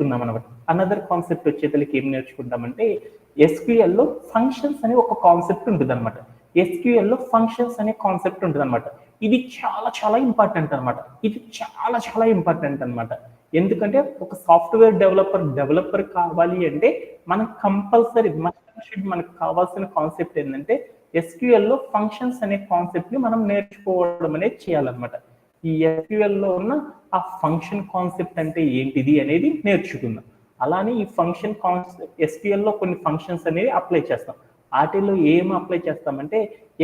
అనమాట. Another concept వచ్చేతలకి ఏం నేర్చుకుంటామంటే SQL లో ఫంక్షన్స్ అనే ఒక కాన్సెప్ట్ ఉంటుంది అనమాట. SQL లో ఫంక్షన్స్ అనే కాన్సెప్ట్ ఉంటుంది అనమాట. ఇది చాలా చాలా ఇంపార్టెంట్ అనమాట. ఇది చాలా చాలా ఇంపార్టెంట్ అనమాట. ఎందుకంటే ఒక సాఫ్ట్వేర్ డెవలపర్ కావాలి అంటే మనం కంపల్సరీ మనకు కావాల్సిన కాన్సెప్ట్ ఏంటంటే SQL లో ఫంక్షన్స్ అనే కాన్సెప్ట్ ని మనం నేర్చుకోవడం అనేది చేయాలన్నమాట. ఈ SQL లో ఉన్న ఆ ఫంక్షన్ కాన్సెప్ట్ అంటే ఏంటిది అనేది నేర్చుకుందాం. అలానే ఈ ఫంక్షన్ కాన్సెప్ట్ SQL లో కొన్ని ఫంక్షన్స్ అనేవి అప్లై చేస్తాం. వాటిల్లో ఏం అప్లై చేస్తామంటే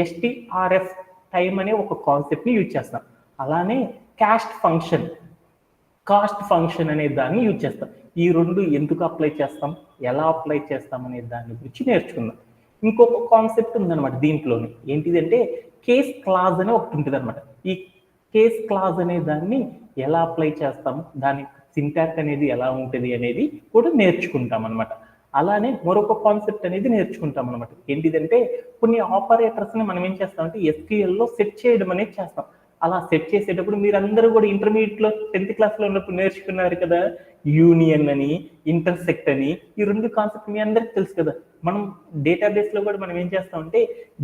STRF టైమ్ అనే ఒక కాన్సెప్ట్ ని యూజ్ చేస్తాం. అలానే కాస్ట్ ఫంక్షన్ అనే దాన్ని యూజ్ చేస్తాం. ఈ రెండు ఎందుకు అప్లై చేస్తాం, ఎలా అప్లై చేస్తాం అనే దాని గురించి నేర్చుకుందాం. ఇంకొక కాన్సెప్ట్ ఉందన్నమాట దీంట్లోనే. ఏంటిదంటే కేస్ క్లాజ్ అనే ఒకటి ఉంటుంది అనమాట. ఈ కేస్ క్లాజ్ అనే దాన్ని ఎలా అప్లై చేస్తాం, దాని సింటాక్స్ అనేది ఎలా ఉంటుంది అనేది కూడా నేర్చుకుంటాం అనమాట. అలానే మరొక కాన్సెప్ట్ అనేది నేర్చుకుంటాం అనమాట. ఏంటిదంటే కొన్ని ఆపరేటర్స్ ని మనం ఏం చేస్తామంటే SQL లో సెట్ చేయడం అనేది చేస్తాం. అలా సెట్ చేసేటప్పుడు మీరందరూ కూడా ఇంటర్మీడియట్ లో 10th క్లాస్ లో ఉన్నప్పుడు నేర్చుకున్నారు కదా, యూనియన్ అని, ఇంటర్సెక్ట్ అని. ఈ రెండు కాన్సెప్ట్ మీ అందరికి తెలుసు కదా. మనం డేటాబేస్ లో కూడా మనం ఏం చేస్తామంటే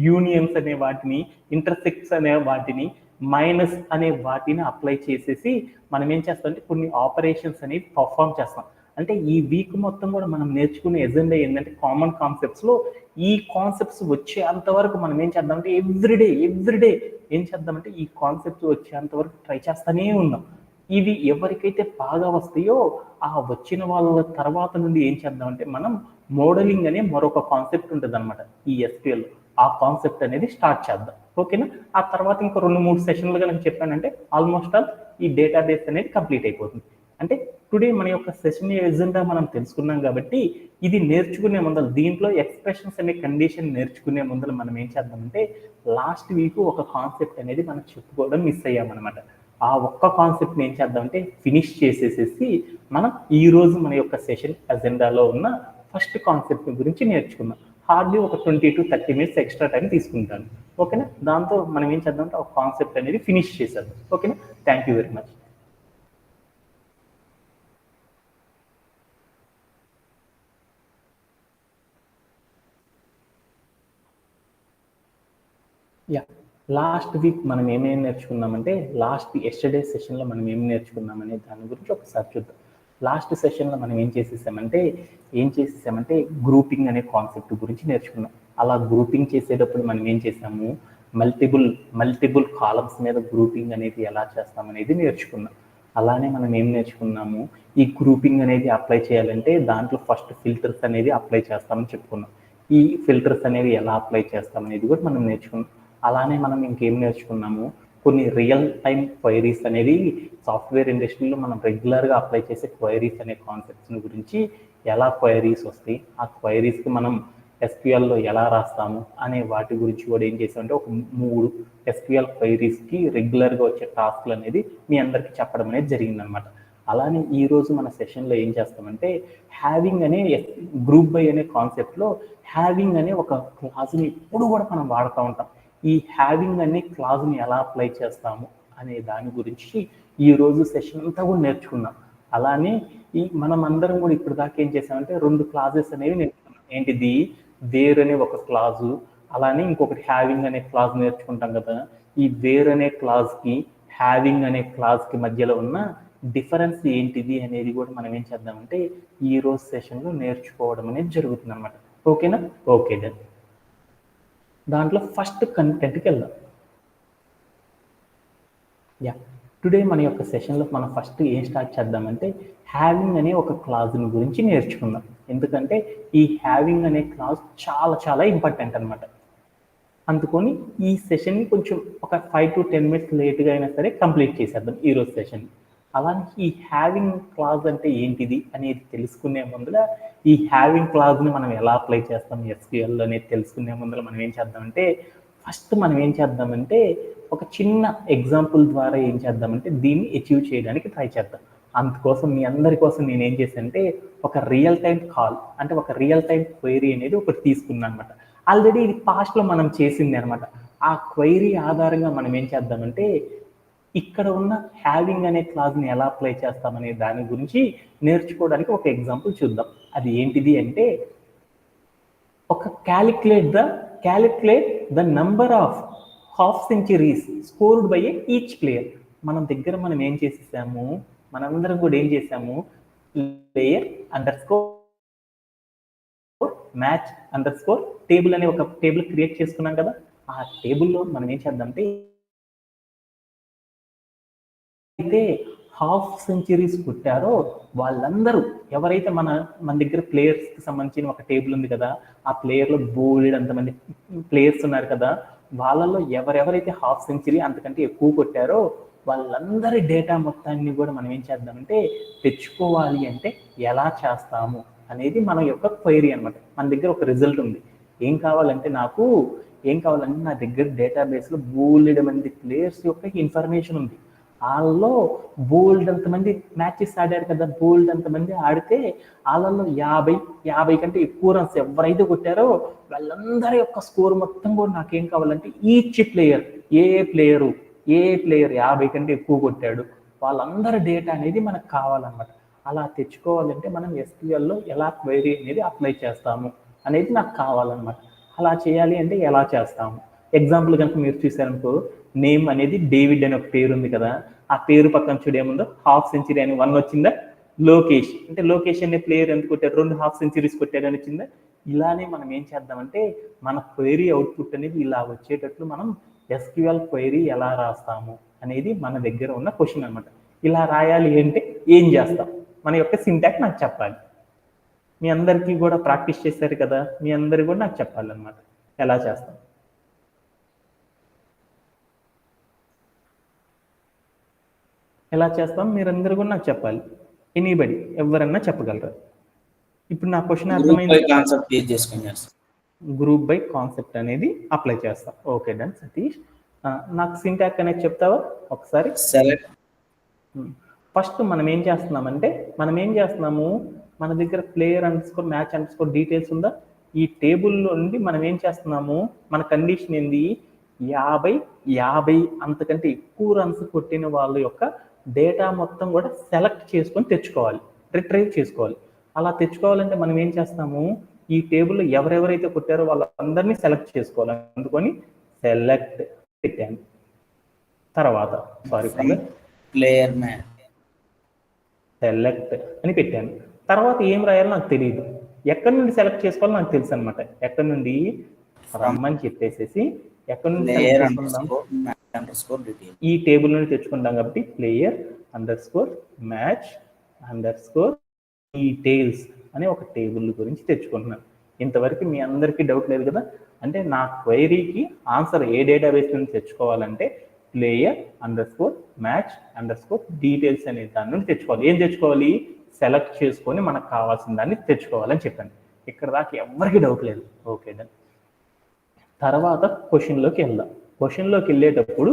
యూనియన్స్ అనే వాటిని, ఇంటర్సెక్ట్స్ అనే వాటిని, మైనస్ అనే వాటిని అప్లై చేసేసి మనం ఏం చేస్తామంటే కొన్ని ఆపరేషన్స్ అనేవి పర్ఫామ్ చేస్తాం. అంటే ఈ వీక్ మొత్తం కూడా మనం నేర్చుకునే ఎజెండా ఏంటంటే కామన్ కాన్సెప్ట్స్ లో ఈ కాన్సెప్ట్స్ వచ్చేంత వరకు మనం ఏం చేద్దామంటే ఎవ్రీడే ఏం చేద్దామంటే ఈ కాన్సెప్ట్స్ వచ్చేంత వరకు ట్రై చేస్తూనే ఉన్నాం. ఇవి ఎవరికైతే బాగా వస్తాయో ఆ వచ్చిన వాళ్ళ తర్వాత నుండి ఏం చేద్దామంటే మనం మోడలింగ్ అనే మరొక కాన్సెప్ట్ ఉంటుంది అనమాట ఈ SQL. ఆ కాన్సెప్ట్ అనేది స్టార్ట్ చేద్దాం. ఓకేనా? ఆ తర్వాత ఇంకా 2-3 సెషన్లు కనుక చెప్పానంటే ఆల్మోస్ట్ ఆల్ ఈ డేటాబేస్ అనేది కంప్లీట్ అయిపోతుంది. అంటే టుడే మన యొక్క సెషన్ ఎజెండా మనం తెలుసుకున్నాం కాబట్టి ఇది నేర్చుకునే ముందర దీంట్లో ఎక్స్ప్రెషన్స్ అనే కండిషన్ నేర్చుకునే ముందర మనం ఏం చేద్దామంటే లాస్ట్ వీక్ ఒక కాన్సెప్ట్ అనేది మనం చెప్పుకోవడం మిస్ అయ్యామన్నమాట. ఆ ఒక్క కాన్సెప్ట్ ఏం చేద్దామంటే ఫినిష్ చేసేసేసి మనం ఈ రోజు మన యొక్క సెషన్ ఎజెండాలో ఉన్న ఫస్ట్ కాన్సెప్ట్ గురించి నేర్చుకుందాం. హార్డ్లీ ఒక 20 to 30 minutes ఎక్స్ట్రా టైం తీసుకుంటాను. ఓకేనా? దాంతో మనం ఏం చేద్దామంటే ఒక కాన్సెప్ట్ అనేది ఫినిష్ చేసేద్దాం. ఓకేనా? Thank you very much. Yeah, last week మనం ఏమేమి నేర్చుకున్నామంటే ఎస్టర్డే సెషన్లో మనం ఏం నేర్చుకున్నామనే దాని గురించి ఒకసారి చూద్దాం. లాస్ట్ సెషన్లో మనం ఏం చేసేసామంటే గ్రూపింగ్ అనే కాన్సెప్ట్ గురించి నేర్చుకున్నాం. అలా గ్రూపింగ్ చేసేటప్పుడు మనం ఏం చేసాము, మల్టిపుల్ కాలమ్స్ మీద గ్రూపింగ్ అనేది ఎలా చేస్తామనేది నేర్చుకున్నాం. అలానే మనం ఏం నేర్చుకున్నాము, ఈ గ్రూపింగ్ అనేది అప్లై చేయాలంటే దాంట్లో ఫస్ట్ ఫిల్టర్స్ అనేది అప్లై చేస్తామని చెప్పుకున్నాం. ఈ ఫిల్టర్స్ అనేవి ఎలా అప్లై చేస్తామనేది కూడా మనం నేర్చుకున్నాం. అలానే మనం ఇంకేం నేర్చుకున్నాము, కొన్ని రియల్ టైమ్ క్వైరీస్ అనేది సాఫ్ట్వేర్ ఇండస్ట్రీలో మనం రెగ్యులర్గా అప్లై చేసే క్వైరీస్ అనే కాన్సెప్ట్స్ గురించి, ఎలా క్వైరీస్ వస్తాయి, ఆ క్వైరీస్కి మనం SQLలో ఎలా రాస్తాము అనే వాటి గురించి కూడా ఏం చేసామంటే ఒక 3 SQL క్వైరీస్కి రెగ్యులర్గా వచ్చే టాస్క్లు అనేది మీ అందరికీ చెప్పడం అనేది జరిగిందనమాట. అలానే ఈరోజు మన సెషన్లో ఏం చేస్తామంటే హ్యావింగ్ అనే గ్రూప్ బై అనే కాన్సెప్ట్లో హ్యావింగ్ అనే ఒక క్లాజ్ని ఎప్పుడు కూడా మనం వాడుతూ ఉంటాం. ఈ హ్యావింగ్ అనే క్లాజ్ని ఎలా అప్లై చేస్తాము అనే దాని గురించి ఈరోజు సెషన్ అంతా కూడా నేర్చుకున్నాం. అలానే మనం అందరం కూడా ఇప్పుడు దాకా ఏం చేసామంటే 2 క్లాజెస్ అనేవి నేర్చుకున్నాం. ఏంటిది, వేర్ అనే ఒక క్లాజు, అలానే ఇంకొకటి హ్యావింగ్ అనే క్లాజ్ నేర్చుకుంటాం కదా. ఈ వేర్ అనే క్లాజ్కి హ్యావింగ్ అనే క్లాజ్కి మధ్యలో ఉన్న డిఫరెన్స్ ఏంటిది అనేది కూడా మనం ఏం చేద్దామంటే ఈ రోజు సెషన్లో నేర్చుకోవడం అనేది జరుగుతుంది అనమాట. ఓకేనా? Okay done. దాంట్లో ఫస్ట్ కంటెంట్కి వెళ్దాం. యా, టుడే మన యొక్క సెషన్లో మనం ఫస్ట్ ఏం స్టార్ట్ చేద్దామంటే హ్యావింగ్ అనే ఒక క్లాజ్ని గురించి నేర్చుకుందాం. ఎందుకంటే ఈ హ్యావింగ్ అనే క్లాజ్ చాలా చాలా ఇంపార్టెంట్ అనమాట. అందుకొని ఈ సెషన్ని కొంచెం ఒక 5 to 10 minutes లేట్గా అయినా సరే కంప్లీట్ చేసేద్దాం ఈరోజు సెషన్. అలానే ఈ హ్యావింగ్ క్లాజ్ అంటే ఏంటిది అనేది తెలుసుకునే ముందర ఈ హ్యావింగ్ క్లాజ్ని మనం ఎలా అప్లై చేస్తాం SQL అనేది తెలుసుకునే ముందర మనం ఏం చేద్దామంటే ఫస్ట్ మనం ఏం చేద్దామంటే ఒక చిన్న ఎగ్జాంపుల్ ద్వారా ఏం చేద్దామంటే దీన్ని అచీవ్ చేయడానికి ట్రై చేద్దాం. అందుకోసం మీ అందరి కోసం నేను ఏం చేశానంటే ఒక రియల్ టైం కాల్ అంటే ఒక రియల్ టైం క్వైరీ అనేది ఒకటి తీసుకున్నాను అనమాట. ఆల్రెడీ ఇది పాస్ట్లో మనం చేసింది అనమాట. ఆ క్వైరీ ఆధారంగా మనం ఏం చేద్దామంటే ఇక్కడ ఉన్న హ్యావింగ్ అనే క్లాజ్ని ఎలా అప్లై చేస్తామనే దాని గురించి నేర్చుకోవడానికి ఒక ఎగ్జాంపుల్ చూద్దాం. అది ఏంటిది అంటే, ఒక calculate the number of half centuries scored by each player. మనం ఏం చేసేసాము, మనందరం కూడా ఏం చేసాము, player under score match under score table అనే ఒక టేబుల్ క్రియేట్ చేసుకున్నాం కదా. ఆ టేబుల్లో మనం ఏం చేద్దామంటే, అయితే హాఫ్ సెంచరీస్ కొట్టారో వాళ్ళందరూ ఎవరైతే మన దగ్గర ప్లేయర్స్ కి సంబంధించిన ఒక టేబుల్ ఉంది కదా, ఆ ప్లేయర్ లో బోల్డ్ అంతమంది ప్లేయర్స్ ఉన్నారు కదా, వాళ్ళలో ఎవరెవరైతే హాఫ్ సెంచరీ అంతకంటే ఎక్కువ కొట్టారో వాళ్ళందరి డేటా మొత్తాన్ని కూడా మనం ఏం చేద్దామంటే తెచ్చుకోవాలి అంటే ఎలా చేస్తాము అనేది మన యొక్క క్వైరీ అనమాట. మన దగ్గర ఒక రిజల్ట్ ఉంది. ఏం కావాలంటే నా దగ్గర డేటాబేస్లో బోల్డ్ మంది ప్లేయర్స్ యొక్క ఇన్ఫర్మేషన్ ఉంది. వాళ్ళలో బోల్డ్ అంతమంది మ్యాచెస్ ఆడారు కదా, బోల్డ్ అంతమంది ఆడితే వాళ్ళలో 50 కంటే ఎక్కువ రన్స్ ఎవరైతే కొట్టారో వాళ్ళందరి యొక్క స్కోర్ మొత్తం కూడా నాకేం కావాలంటే ఈచ్ ప్లేయర్ ఏ ప్లేయర్ 50 కంటే ఎక్కువ కొట్టాడు వాళ్ళందరి డేటా అనేది మనకు కావాలన్నమాట. అలా తెచ్చుకోవాలంటే మనం SQLలో ఎలా క్వైరీ అనేది అప్లై చేస్తాము అనేది నాకు కావాలన్నమాట. అలా చేయాలి అంటే ఎలా చేస్తాము? ఎగ్జాంపుల్ కనుక మీరు చూసారనుకో, నేమ్ అనేది డేవిడ్ అనే ఒక పేరు ఉంది కదా, ఆ పేరు పక్కన చూడేముందో హాఫ్ సెంచరీ అని 1 వచ్చిందా, లోకేష్ అనే ప్లేయర్ ఎంత కొట్టారు, 2 హాఫ్ సెంచరీస్ కొట్టారని వచ్చిందా. ఇలానే మనం ఏం చేద్దామంటే మన క్వైరీ అవుట్పుట్ అనేది ఇలా వచ్చేటట్లు మనం SQL క్వైరీ ఎలా రాస్తాము అనేది మన దగ్గర ఉన్న క్వశ్చన్ అనమాట. ఇలా రాయాలి అంటే ఏం చేస్తాం, మన యొక్క సింటాక్స్ నాకు చెప్పాలి. మీ అందరికీ కూడా ప్రాక్టీస్ చేశారు కదా, మీ అందరికీ కూడా నాకు చెప్పాలన్నమాట ఎలా చేస్తాం. ఎలా చేస్తాం మీరందరూ కూడా నాకు చెప్పాలి. ఎనీబడి ఎవరన్నా చెప్పగలరా? ఇప్పుడు నా క్వశ్చన్ అర్థమైంది. గ్రూప్ బై కాన్సెప్ట్ అనేది అప్లై చేస్తాం. Okay done. సతీష్, నాకు సింటాక్స్ అనేది చెప్తావా ఒకసారి? ఫస్ట్ మనం ఏం చేస్తున్నాము, మన దగ్గర player under score match under score details ఉందా, ఈ టేబుల్లో నుండి మనం ఏం చేస్తున్నాము, మన కండిషన్ ఏంది, 50 అంతకంటే ఎక్కువ రన్స్ కొట్టిన వాళ్ళ యొక్క డేటా మొత్తం కూడా సెలెక్ట్ చేసుకొని తెచ్చుకోవాలి, రిట్రైవ్ చేసుకోవాలి. అలా తెచ్చుకోవాలంటే మనం ఏం చేస్తాము, ఈ టేబుల్లో ఎవరెవరైతే కొట్టారో వాళ్ళందరినీ సెలెక్ట్ చేసుకోవాలి. అందుకని సెలెక్ట్ పెట్టాను. తర్వాత ప్లేయర్ మ్యాచ్ సెలెక్ట్ అని పెట్టాను. తర్వాత ఏం రాయాలో నాకు తెలియదు, ఎక్కడి నుండి సెలెక్ట్ చేసుకోవాలో నాకు తెలుసు అనమాట. ఎక్కడి నుండి రమ్మని చెప్పేసేసి ఎక్కడి నుండి సెలెక్ట్ చేసుకుందాం, ఈ టేబుల్ నుండి తెచ్చుకుంటాం కాబట్టి player under score match under score details అనే ఒక టేబుల్ గురించి తెచ్చుకుంటున్నాను. ఇంతవరకు మీ అందరికీ డౌట్ లేదు కదా. అంటే నా క్వైరీకి ఆన్సర్ ఏ డేటాబేస్ నుంచి తెచ్చుకోవాలంటే player under score match under score details అనే దాని నుండి తెచ్చుకోవాలి. ఏం తెచ్చుకోవాలి, సెలెక్ట్ చేసుకొని మనకు కావాల్సిన దాన్ని తెచ్చుకోవాలని చెప్పాను. ఇక్కడ దాకా ఎవరికి డౌట్ లేదు. Okay done. తర్వాత క్వశ్చన్లోకి వెళ్దాం. క్వశ్చన్లోకి వెళ్ళేటప్పుడు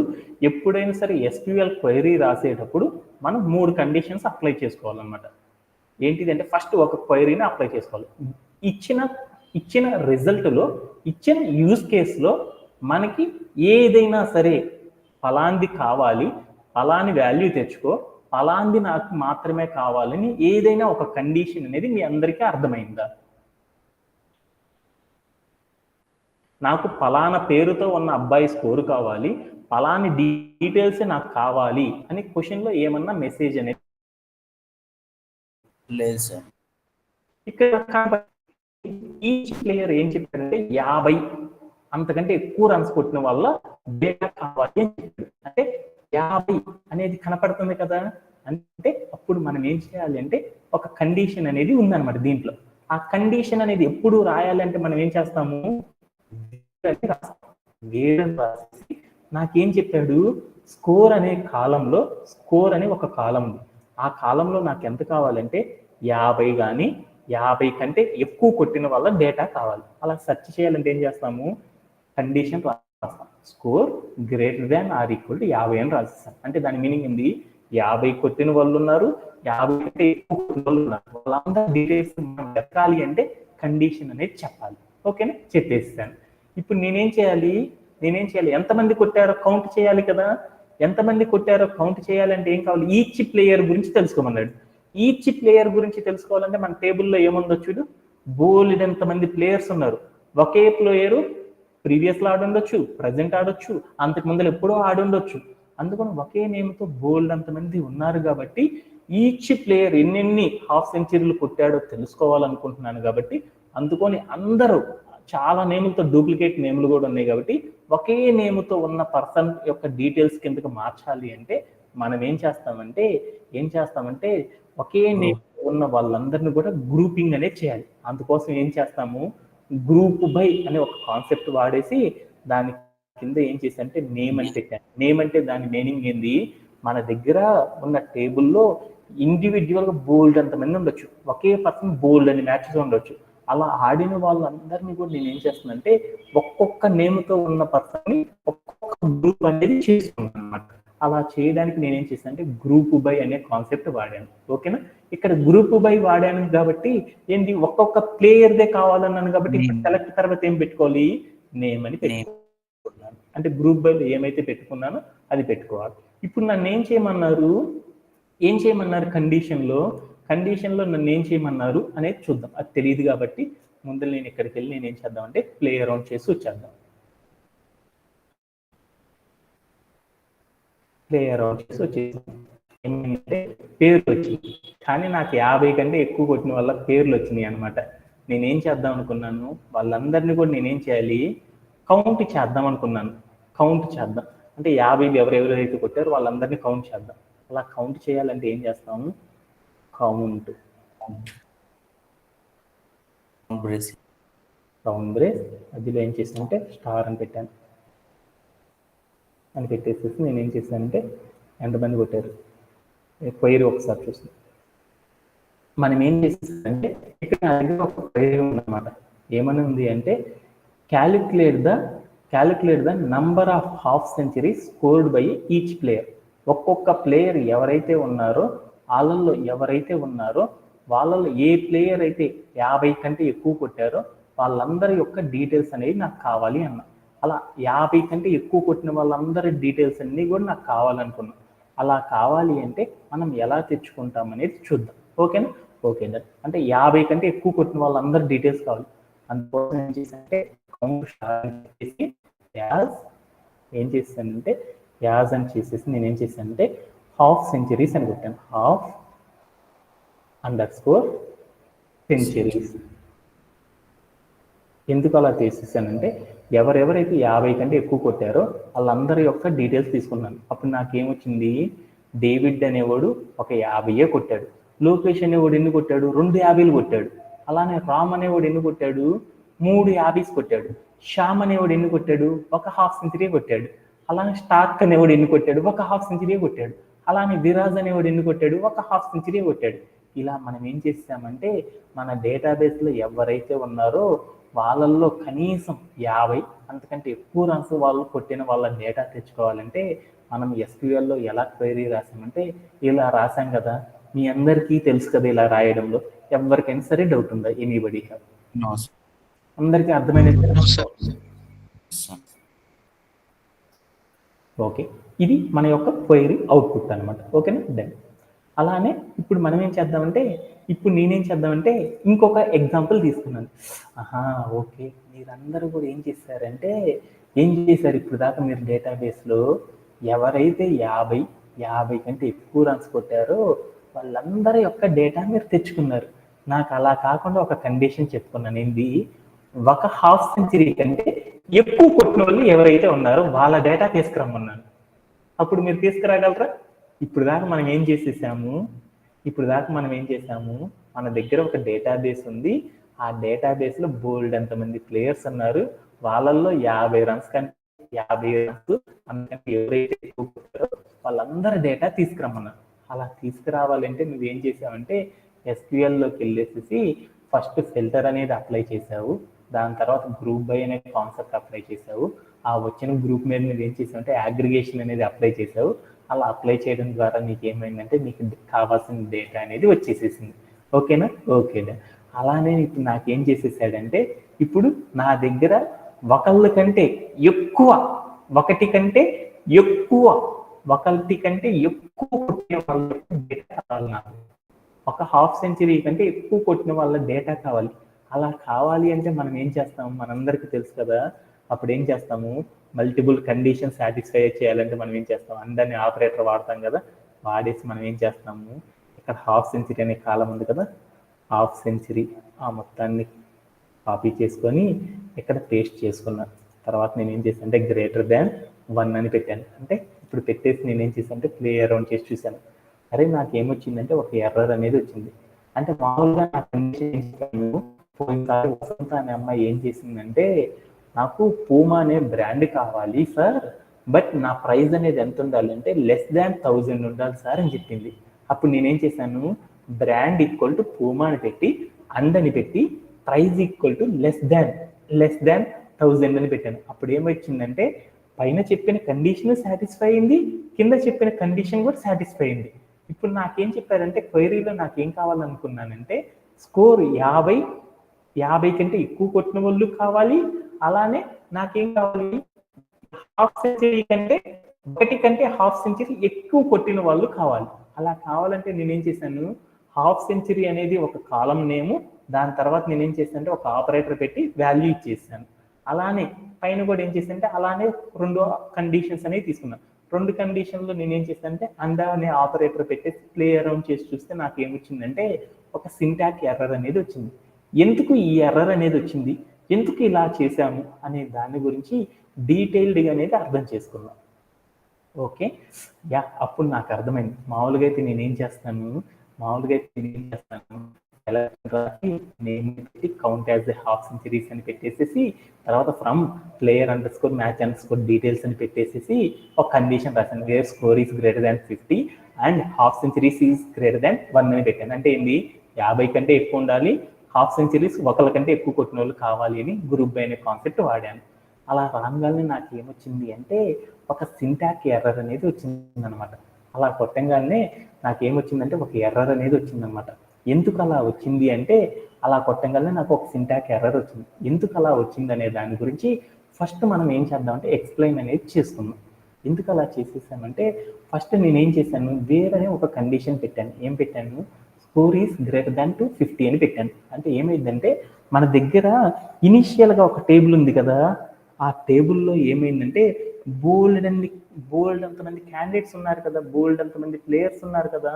ఎప్పుడైనా సరే SQL క్వైరీ రాసేటప్పుడు మనం 3 కండిషన్స్ అప్లై చేసుకోవాలన్నమాట. ఏంటిది అంటే, ఫస్ట్ ఒక క్వైరీని అప్లై చేసుకోవాలి. ఇచ్చిన రిజల్ట్లో ఇచ్చిన యూజ్ కేసులో మనకి ఏదైనా సరే ఫలాంది కావాలి, ఫలాని వాల్యూ తెచ్చుకో, ఫలాంది నాకు మాత్రమే కావాలని ఏదైనా ఒక కండిషన్ అనేది మీ అందరికీ అర్థమైందా? నాకు ఫలానా పేరుతో ఉన్న అబ్బాయి స్కోరు కావాలి, ఫలాని డీటెయిల్స్ నాకు కావాలి అని క్వశ్చన్లో ఏమన్నా మెసేజ్ అనేది లేదు సార్. ఇక్కడ ఈచ్ ప్లేయర్ ఏం చెప్పారంటే 50 అంతకంటే ఎక్కువ రన్స్ కొట్టిన వల్ల డేటా కావాలి అని చెప్పారు. అంటే 50 అనేది కనపడుతుంది కదా, అంటే అప్పుడు మనం ఏం చేయాలి అంటే ఒక కండిషన్ అనేది ఉందన్నమాట దీంట్లో. ఆ కండిషన్ అనేది ఎప్పుడు రాయాలంటే మనం ఏం చేస్తాము, రాసేసి నాకేం చెప్పాడు, స్కోర్ అనే కాలంలో స్కోర్ అనే ఒక కాలం ఉంది. ఆ కాలంలో నాకు ఎంత కావాలంటే 50 కానీ 50 కంటే ఎక్కువ కొట్టిన వల్ల డేటా కావాలి. అలా సెర్చ్ చేయాలంటే ఏం చేస్తాము, కండిషన్ రాస్తాం, score greater than or equal to 50 అని రాస్తాం. అంటే దాని మీనింగ్ ఏంది, 50 కొట్టిన వాళ్ళు ఉన్నారు, 50 కంటే ఎక్కువ కొట్టిన వాళ్ళు ఉన్నారు, వాళ్ళందరూ డీటెయిల్స్ మనం ఎక్కాలి అంటే కండిషన్ అనేది చెప్పాలి. ఓకేనా, చెప్పేస్తాను. ఇప్పుడు నేనేం చేయాలి, ఎంతమంది కొట్టారో కౌంట్ చేయాలి కదా. ఎంతమంది కొట్టారో కౌంట్ చేయాలంటే ఏం కావాలి, ఈచ్ ప్లేయర్ గురించి తెలుసుకోమన్నాడు. ఈచ్ ప్లేయర్ గురించి తెలుసుకోవాలంటే మన టేబుల్లో ఏముందో చూడు, బోల్డ్ ఎంతమంది ప్లేయర్స్ ఉన్నారు. ఒకే ప్లేయరు ప్రీవియస్లో ఆడుండొచ్చు, ప్రజెంట్ ఆడొచ్చు, అంతకు ముందు ఎప్పుడో ఆడుండొచ్చు. అందుకని ఒకే నేమ్తో బోల్డ్ అంతమంది ఉన్నారు కాబట్టి ఈచ్ ప్లేయర్ ఎన్నెన్ని హాఫ్ సెంచరీలు కొట్టాడో తెలుసుకోవాలనుకుంటున్నాను కాబట్టి అందుకని అందరూ చాలా నేములతో డూప్లికేట్ నేములు కూడా ఉన్నాయి కాబట్టి ఒకే నేముతో ఉన్న పర్సన్ యొక్క డీటెయిల్స్ కిందకి మార్చాలి అంటే మనం ఏం చేస్తామంటే ఒకే నేమ్ ఉన్న వాళ్ళందరినీ కూడా గ్రూపింగ్ అనేది చేయాలి. అందుకోసం ఏం చేస్తాము, గ్రూప్ బై అనే ఒక కాన్సెప్ట్ వాడేసి దాని కింద ఏం చేశానంటే నేమ్ అని పెట్టాను. నేమ్ అంటే దాని మీనింగ్ ఏంది, మన దగ్గర ఉన్న టేబుల్లో ఇండివిజువల్గా బోల్డ్ అంతమంది ఉండొచ్చు, ఒకే పర్సన్ బోల్డ్ అని మ్యాచెస్ ఉండొచ్చు. అలా ఆడిన వాళ్ళందరినీ కూడా నేను ఏం చేస్తున్నానంటే ఒక్కొక్క నేమ్తో ఉన్న పర్సన్ని ఒక్కొక్క గ్రూప్ అనేది చేసుకున్నాను అనమాట. అలా చేయడానికి నేనేం చేశానంటే గ్రూప్ బై అనే కాన్సెప్ట్ వాడాను. ఓకేనా, ఇక్కడ గ్రూప్ బై వాడాను కాబట్టి ఏంటి, ఒక్కొక్క ప్లేయర్దే కావాలన్నాను కాబట్టి సెలెక్ట్ తర్వాత ఏం పెట్టుకోవాలి, నేమ్ అని పెట్టుకున్నాను. అంటే గ్రూప్ బైలో ఏమైతే పెట్టుకున్నానో అది పెట్టుకోవాలి. ఇప్పుడు నన్ను ఏం చేయమన్నారు కండిషన్లో నన్ను ఏం చేయమన్నారు అనేది చూద్దాం. అది తెలియదు కాబట్టి ముందు నేను ఇక్కడికి వెళ్ళి నేనేం చేద్దామంటే ప్లే అరౌండ్ చేసి వచ్చేద్దాం. ప్లే అరౌండ్ చేసి వచ్చేసాం. ఏమంటే పేర్లు వచ్చింది, కానీ నాకు 50 కంటే ఎక్కువ కొట్టిన వల్ల పేర్లు వచ్చినాయి అనమాట. నేనేం చేద్దాం అనుకున్నాను, వాళ్ళందరినీ కూడా నేనేం చేయాలి, కౌంట్ చేద్దాం అనుకున్నాను. కౌంట్ చేద్దాం అంటే 50 ఎవరెవరైతే కొట్టారో వాళ్ళందరినీ కౌంట్ చేద్దాం. అలా కౌంట్ చేయాలంటే ఏం చేస్తాము, కౌంట్ రౌండ్ బ్రేస్ మధ్యలో ఏం చేసానంటే స్టార్ అని పెట్టాను. అని పెట్టేసేసి నేనేం చేశానంటే ఎంతమంది కొట్టారు క్వైరీ ఒకసారి చూస్తాను. మనం ఏం చేసేసానంటే ఇక్కడ నా దగ్గర ఒక క్వైరీ ఉందన్నమాట. ఏమని ఉంది అంటే calculate the number of half centuries scored by each player. ఒక్కొక్క ప్లేయర్ ఎవరైతే ఉన్నారో వాళ్ళలో ఏ ప్లేయర్ అయితే 50 కంటే ఎక్కువ కొట్టారో వాళ్ళందరి యొక్క డీటెయిల్స్ అనేవి నాకు కావాలి అన్న. అలా 50 కంటే ఎక్కువ కొట్టిన వాళ్ళందరి డీటెయిల్స్ అన్నీ కూడా నాకు కావాలనుకున్నాం. అలా కావాలి అంటే మనం ఎలా తెచ్చుకుంటాం అనేది చూద్దాం. ఓకేనా, ఓకేనా. అంటే 50 కంటే ఎక్కువ కొట్టిన వాళ్ళందరి డీటెయిల్స్ కావాలి. అందుకోసం ఏం చేశానంటే యాజ్ అని చేసేసి నేనేం చేశానంటే హాఫ్ సెంచరీస్ అని కొట్టాను. Half _ centuries. ఎందుకు అలా చేసేసానంటే ఎవరెవరైతే 50 కంటే ఎక్కువ కొట్టారో వాళ్ళందరి యొక్క డీటెయిల్స్ తీసుకున్నాను. అప్పుడు నాకేమొచ్చింది, డేవిడ్ అనేవాడు ఒక 50 కొట్టాడు, లోకేష్ అనేవాడు ఎన్ని కొట్టాడు, 2 50 కొట్టాడు. అలానే రామ్ అనేవాడు ఎన్ని కొట్టాడు, 3 50 కొట్టాడు. శ్యామ్ అనేవాడు ఎన్ని కొట్టాడు, ఒక హాఫ్ సెంచరీ కొట్టాడు. అలానే స్టార్క్ అనేవాడు ఎన్ని కొట్టాడు, ఒక హాఫ్ సెంచరీ కొట్టాడు. అలానే విరాజ్ అనేవాడు ఎన్ని కొట్టాడు, ఒక హాఫ్ సెంచరీ కొట్టాడు. ఇలా మనం ఏం చేసామంటే మన డేటాబేస్లో ఎవరైతే ఉన్నారో వాళ్ళల్లో కనీసం 50 అంతకంటే ఎక్కువ రన్స్ వాళ్ళు కొట్టిన వాళ్ళ డేటా తెచ్చుకోవాలంటే మనం SQLలో ఎలా క్వైరీ రాసామంటే ఇలా రాసాం కదా. మీ అందరికీ తెలుసు కదా ఇలా రాయడంలో. ఎవరికైనా సరే డౌట్ ఉందా, ఎనీబడీ? అందరికీ అర్థమైనది? ఓకే, ఇది మన యొక్క క్వైరీ అవుట్పుట్ అనమాట. ఓకేనా, డన్. అలానే ఇప్పుడు మనం ఏం చేద్దామంటే నేనేం చేద్దామంటే ఇంకొక ఎగ్జాంపుల్ తీసుకున్నాను. ఓకే, మీరందరూ కూడా ఏం చేశారు ఇప్పుడు దాకా మీరు డేటాబేస్లో ఎవరైతే 50 కంటే ఎక్కువ రన్స్ కొట్టారో వాళ్ళందరి యొక్క డేటా మీరు తెచ్చుకున్నారు. నాకు అలా కాకుండా ఒక కండిషన్ చెప్పుకున్నాను. ఏంటి, ఒక హాఫ్ సెంచరీ కంటే ఎక్కువ కొట్టిన వాళ్ళు ఎవరైతే ఉన్నారో వాళ్ళ డేటా తీసుకురమ్మన్నాను. అప్పుడు మీరు తీసుకురాగలరా? ఇప్పుడు దాకా మనం ఏం చేసాము, మన దగ్గర ఒక డేటాబేస్ ఉంది. ఆ డేటాబేస్లో బోల్డ్ ఎంతమంది ప్లేయర్స్ ఉన్నారు, వాళ్ళల్లో 50 రన్స్ అంతకంటే ఎవరైతే ఎక్కువ కొట్టారో వాళ్ళందరి డేటా తీసుకురమ్మన్నారు. అలా తీసుకురావాలంటే నువ్వేం చేసావంటే SQLలోకి వెళ్ళేసి ఫస్ట్ ఫిల్టర్ అనేది అప్లై చేసావు, దాని తర్వాత గ్రూప్ బై అనే కాన్సెప్ట్ అప్లై చేసావు. ఆ వచ్చిన గ్రూప్ మీద నువ్వు ఏం చేసావంటే అగ్రిగేషన్ అనేది అప్లై చేసావు. అలా అప్లై చేయడం ద్వారా నీకు ఏమైందంటే నీకు కావాల్సిన డేటా అనేది వచ్చేసేసింది. ఓకేనా, ఓకేనా. అలానే ఇప్పుడు నాకేం చేసేసాడంటే ఇప్పుడు నా దగ్గర ఒకటి కంటే ఎక్కువ ఒకటి కంటే ఎక్కువ కొట్టిన వాళ్ళ డేటా కావాలి నాకు. ఒక హాఫ్ సెంచరీ కంటే ఎక్కువ కొట్టిన వాళ్ళ డేటా కావాలి. అలా కావాలి అంటే మనం ఏం చేస్తాము, మనందరికీ తెలుసు కదా. అప్పుడు ఏం చేస్తాము, మల్టిపుల్ కండిషన్ సాటిస్ఫై చేయాలంటే మనం ఏం చేస్తాం, అందరినీ ఆపరేటర్ వాడతాం కదా. వాడేసి మనం ఏం చేస్తాము, ఇక్కడ హాఫ్ సెంచరీ అనే కాలం ఉంది కదా, హాఫ్ సెంచరీ ఆ మొత్తాన్ని కాపీ చేసుకొని ఇక్కడ పేస్ట్ చేసుకున్నాను. తర్వాత నేను ఏం చేశాను అంటే గ్రేటర్ దాన్ 1 అని పెట్టాను. అంటే ఇప్పుడు పెట్టేసి నేను ఏం చేశాను అంటే ప్లే అరౌండ్ చేసి చూశాను. అరే నాకు ఏమొచ్చిందంటే ఒక ఎర్రర్ అనేది వచ్చింది. అంటే మామూలుగా నా కండిషన్ పోయినసారి వసంత అనే అమ్మాయి ఏం చేసిందంటే, నాకు పూమా అనే బ్రాండ్ కావాలి సార్, బట్ నా ప్రైస్ అనేది ఎంత ఉండాలి అంటే <1000 ఉండాలి సార్ అని చెప్పింది. అప్పుడు నేనేం చేశాను, బ్రాండ్ ఈక్వల్ టు పూమా అని పెట్టి అందని పెట్టి price equal to less than 1000 అని పెట్టాను. అప్పుడు ఏమొచ్చిందంటే పైన చెప్పిన కండిషన్ సాటిస్ఫై అయింది, కింద చెప్పిన కండిషన్ కూడా సాటిస్ఫై అయింది. ఇప్పుడు నాకేం చెప్పారంటే క్వైరీలో నాకేం కావాలనుకున్నానంటే స్కోర్ 50 కంటే ఎక్కువ కొట్టిన వాళ్ళు కావాలి, అలానే నాకేం కావాలి హాఫ్ సెంచరీ కంటే 1 కంటే హాఫ్ సెంచరీ ఎక్కువ కొట్టిన వాళ్ళు కావాలి. అలా కావాలంటే నేనేం చేశాను, హాఫ్ సెంచరీ అనేది ఒక కాలం నేము, దాని తర్వాత నేనేం చేశానంటే ఒక ఆపరేటర్ పెట్టి వాల్యూ ఇచ్చేసాను. అలానే పైన కూడా ఏం చేశానంటే అలానే 2 కండిషన్స్ అనేవి తీసుకున్నాను. 2 కండిషన్లో నేనేం చేశానంటే అండ్ అనే ఆపరేటర్ పెట్టేసి ప్లే అరౌండ్ చేసి చూస్తే నాకు ఏమొచ్చిందంటే ఒక సింటాక్ ఎర్రర్ అనేది వచ్చింది. ఎందుకు ఈ ఎర్రర్ అనేది వచ్చింది, ఎందుకు ఇలా చేశాము అనే దాని గురించి డీటెయిల్డ్గా అనేది అర్థం చేసుకున్నాం. ఓకే యా, అప్పుడు నాకు అర్థమైంది. మామూలుగా అయితే నేనేం చేస్తాను ఎలా నేమ్ పెట్టి count as a half centuries అని పెట్టేసేసి తర్వాత ఫ్రమ్ ప్లేయర్ _match_ డీటెయిల్స్ అని పెట్టేసేసి ఒక కండిషన్ రాశాను, where score is greater than 50 and half centuries is greater than 1 అని పెట్టాను. అంటే ఏంటి, 50 కంటే ఎక్కువ ఉండాలి, హాఫ్ సెంచరీస్ 1 కంటే ఎక్కువ కొట్టిన వాళ్ళు కావాలి అని గ్రూప్ బై అనే కాన్సెప్ట్ వాడాను. అలా రాగానే నాకు ఏమొచ్చింది అంటే ఒక సింటాక్ ఎర్రర్ అనేది వచ్చింది అనమాట. అలా కొట్టంగానే నాకేమొచ్చిందంటే ఒక ఎర్రర్ అనేది వచ్చిందనమాట. ఎందుకు అలా వచ్చింది అంటే అలా కొట్టంగానే నాకు ఒక సింటాక్ ఎర్రర్ వచ్చింది. ఎందుకు అలా వచ్చింది అనే దాని గురించి ఫస్ట్ మనం ఏం చేద్దామంటే ఎక్స్ప్లెయిన్ అనేది చేసుకుందాం. ఎందుకు అలా చేసేసామంటే ఫస్ట్ నేనేం చేశాను, వేరే ఒక కండిషన్ పెట్టాను. ఏం పెట్టాను, స్కోర్ ఈస్ గ్రేటర్ దాన్ 50 అని పెట్టాను. అంటే ఏమైందంటే మన దగ్గర ఇనిషియల్గా ఒక టేబుల్ ఉంది కదా, ఆ టేబుల్లో ఏమైందంటే బోల్డ్ అంతమంది క్యాండిడేట్స్ ఉన్నారు కదా, బోల్డ్ అంతమంది ప్లేయర్స్ ఉన్నారు కదా,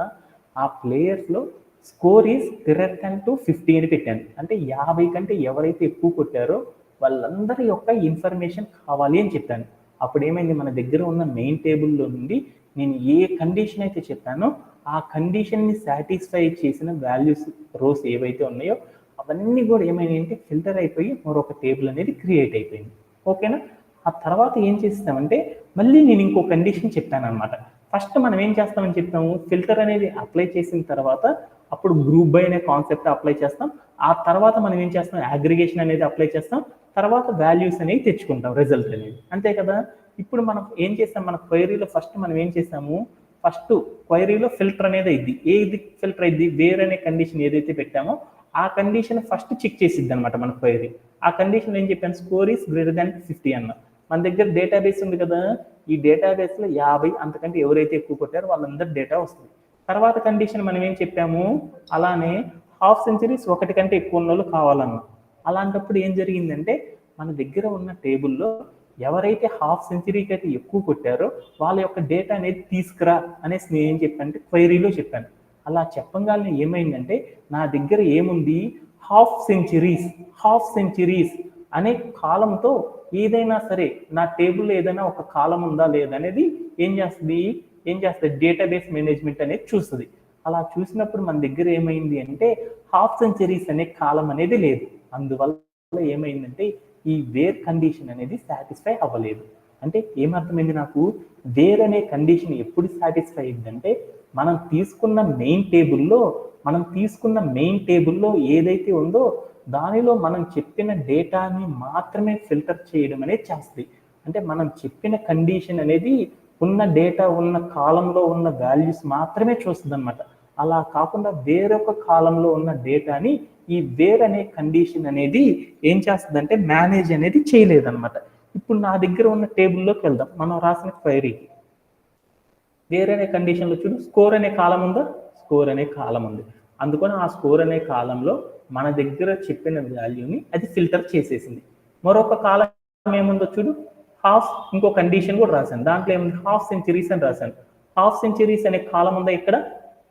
ఆ ప్లేయర్స్లో స్కోర్ ఈస్ గ్రేటర్ దాన్ 50 అని పెట్టాను. అంటే 50 కంటే ఎవరైతే ఎక్కువ కొట్టారో వాళ్ళందరి యొక్క ఇన్ఫర్మేషన్ కావాలి అని చెప్పాను. అప్పుడు ఏమైంది, మన దగ్గర ఉన్న మెయిన్ టేబుల్లో నుండి నేను ఏ కండిషన్ అయితే చెప్పానో ఆ కండిషన్ని సాటిస్ఫై చేసిన వాల్యూస్ రోస్ ఏవైతే ఉన్నాయో అవన్నీ కూడా ఏమైనాయి అంటే ఫిల్టర్ అయిపోయి మరొక టేబుల్ అనేది క్రియేట్ అయిపోయింది. ఓకేనా. ఆ తర్వాత ఏం చేస్తామంటే మళ్ళీ నేను ఇంకో కండిషన్ చెప్పాను అనమాట. ఫస్ట్ మనం ఏం చేస్తామని చెప్తాము, ఫిల్టర్ అనేది అప్లై చేసిన తర్వాత అప్పుడు గ్రూప్ బై అనే కాన్సెప్ట్ అప్లై చేస్తాం. ఆ తర్వాత మనం ఏం చేస్తాం, అగ్రిగేషన్ అనేది అప్లై చేస్తాం. తర్వాత వాల్యూస్ అనేవి తెచ్చుకుంటాం, రిజల్ట్ అనేది. అంతే కదా. ఇప్పుడు మనం ఏం చేస్తాం, మన క్వైరీలో ఫస్ట్ మనం ఏం చేసాము, ఫస్ట్ క్వైరీలో ఫిల్టర్ అనేది అయింది. ఏది ఫిల్టర్ అయింది, వేర్ అనే కండిషన్ ఏదైతే పెట్టామో ఆ కండిషన్ ఫస్ట్ చెక్ చేసిద్ది అనమాట మన క్వైరీ. ఆ కండిషన్ ఏం చెప్పాను, స్కోర్ ఈస్ గ్రేటర్ దాన్ 50 అన్నా. మన దగ్గర డేటాబేస్ ఉంది కదా, ఈ డేటాబేస్లో 50 అంతకంటే ఎవరైతే ఎక్కువ కొట్టారో వాళ్ళందరూ డేటా వస్తుంది. తర్వాత కండిషన్ మనం ఏం చెప్పాము, అలానే హాఫ్ సెంచరీస్ 1 కంటే ఎక్కువ ఉన్న వాళ్ళు కావాలన్నా. అలాంటప్పుడు ఏం జరిగిందంటే మన దగ్గర ఉన్న టేబుల్లో ఎవరైతే హాఫ్ సెంచరీకి అయితే ఎక్కువ కొట్టారో వాళ్ళ యొక్క డేటా అనేది తీసుకురా అనేసి నేను ఏం చెప్పానంటే క్వైరీలో చెప్పాను. అలా చెప్పగానే ఏమైందంటే నా దగ్గర ఏముంది, హాఫ్ సెంచరీస్ అనే కాలంతో ఏదైనా సరే నా టేబుల్లో ఏదైనా ఒక కాలం ఉందా లేదా అనేది ఏం చేస్తుంది డేటాబేస్ మేనేజ్మెంట్ అనేది చూస్తుంది. అలా చూసినప్పుడు మన దగ్గర ఏమైంది అంటే హాఫ్ సెంచరీస్ అనే కాలం అనేది లేదు. అందువల్ల ఏమైందంటే ఈ వేర్ కండిషన్ అనేది సాటిస్ఫై అవ్వలేదు. అంటే ఏమర్థమైంది నాకు, వేర్ అనే కండిషన్ ఎప్పుడు సాటిస్ఫై అయిందంటే మనం తీసుకున్న మెయిన్ టేబుల్లో ఏదైతే ఉందో దానిలో మనం చెప్పిన డేటాని మాత్రమే ఫిల్టర్ చేయడం అనేది చేస్తుంది. అంటే మనం చెప్పిన కండిషన్ అనేది ఉన్న డేటా ఉన్న కాలంలో ఉన్న వాల్యూస్ మాత్రమే చూస్తుంది అనమాట. అలా కాకుండా వేరొక కాలంలో ఉన్న డేటాని ఈ వేర్ అనే కండిషన్ అనేది ఏం చేస్తుందంటే మేనేజ్ అనేది చేయలేదన్నమాట. ఇప్పుడు నా దగ్గర ఉన్న టేబుల్లోకి వెళ్దాం, మనం రాసిన క్వైరీకి. వేర్ అనే కండిషన్లో చూడు స్కోర్ అనే కాలం ఉందా, స్కోర్ అనే కాలం ఉంది. అందుకని ఆ స్కోర్ అనే కాలంలో మన దగ్గర చెప్పిన వాల్యూని అది ఫిల్టర్ చేసేసింది. మరొక కాలం ఏముందో చూడు, హాఫ్, ఇంకో కండిషన్ కూడా రాశాను. దాంట్లో ఏముంది, హాఫ్ సెంచరీస్ అని రాశాను. హాఫ్ సెంచరీస్ అనే కాలం ఉందా ఇక్కడ,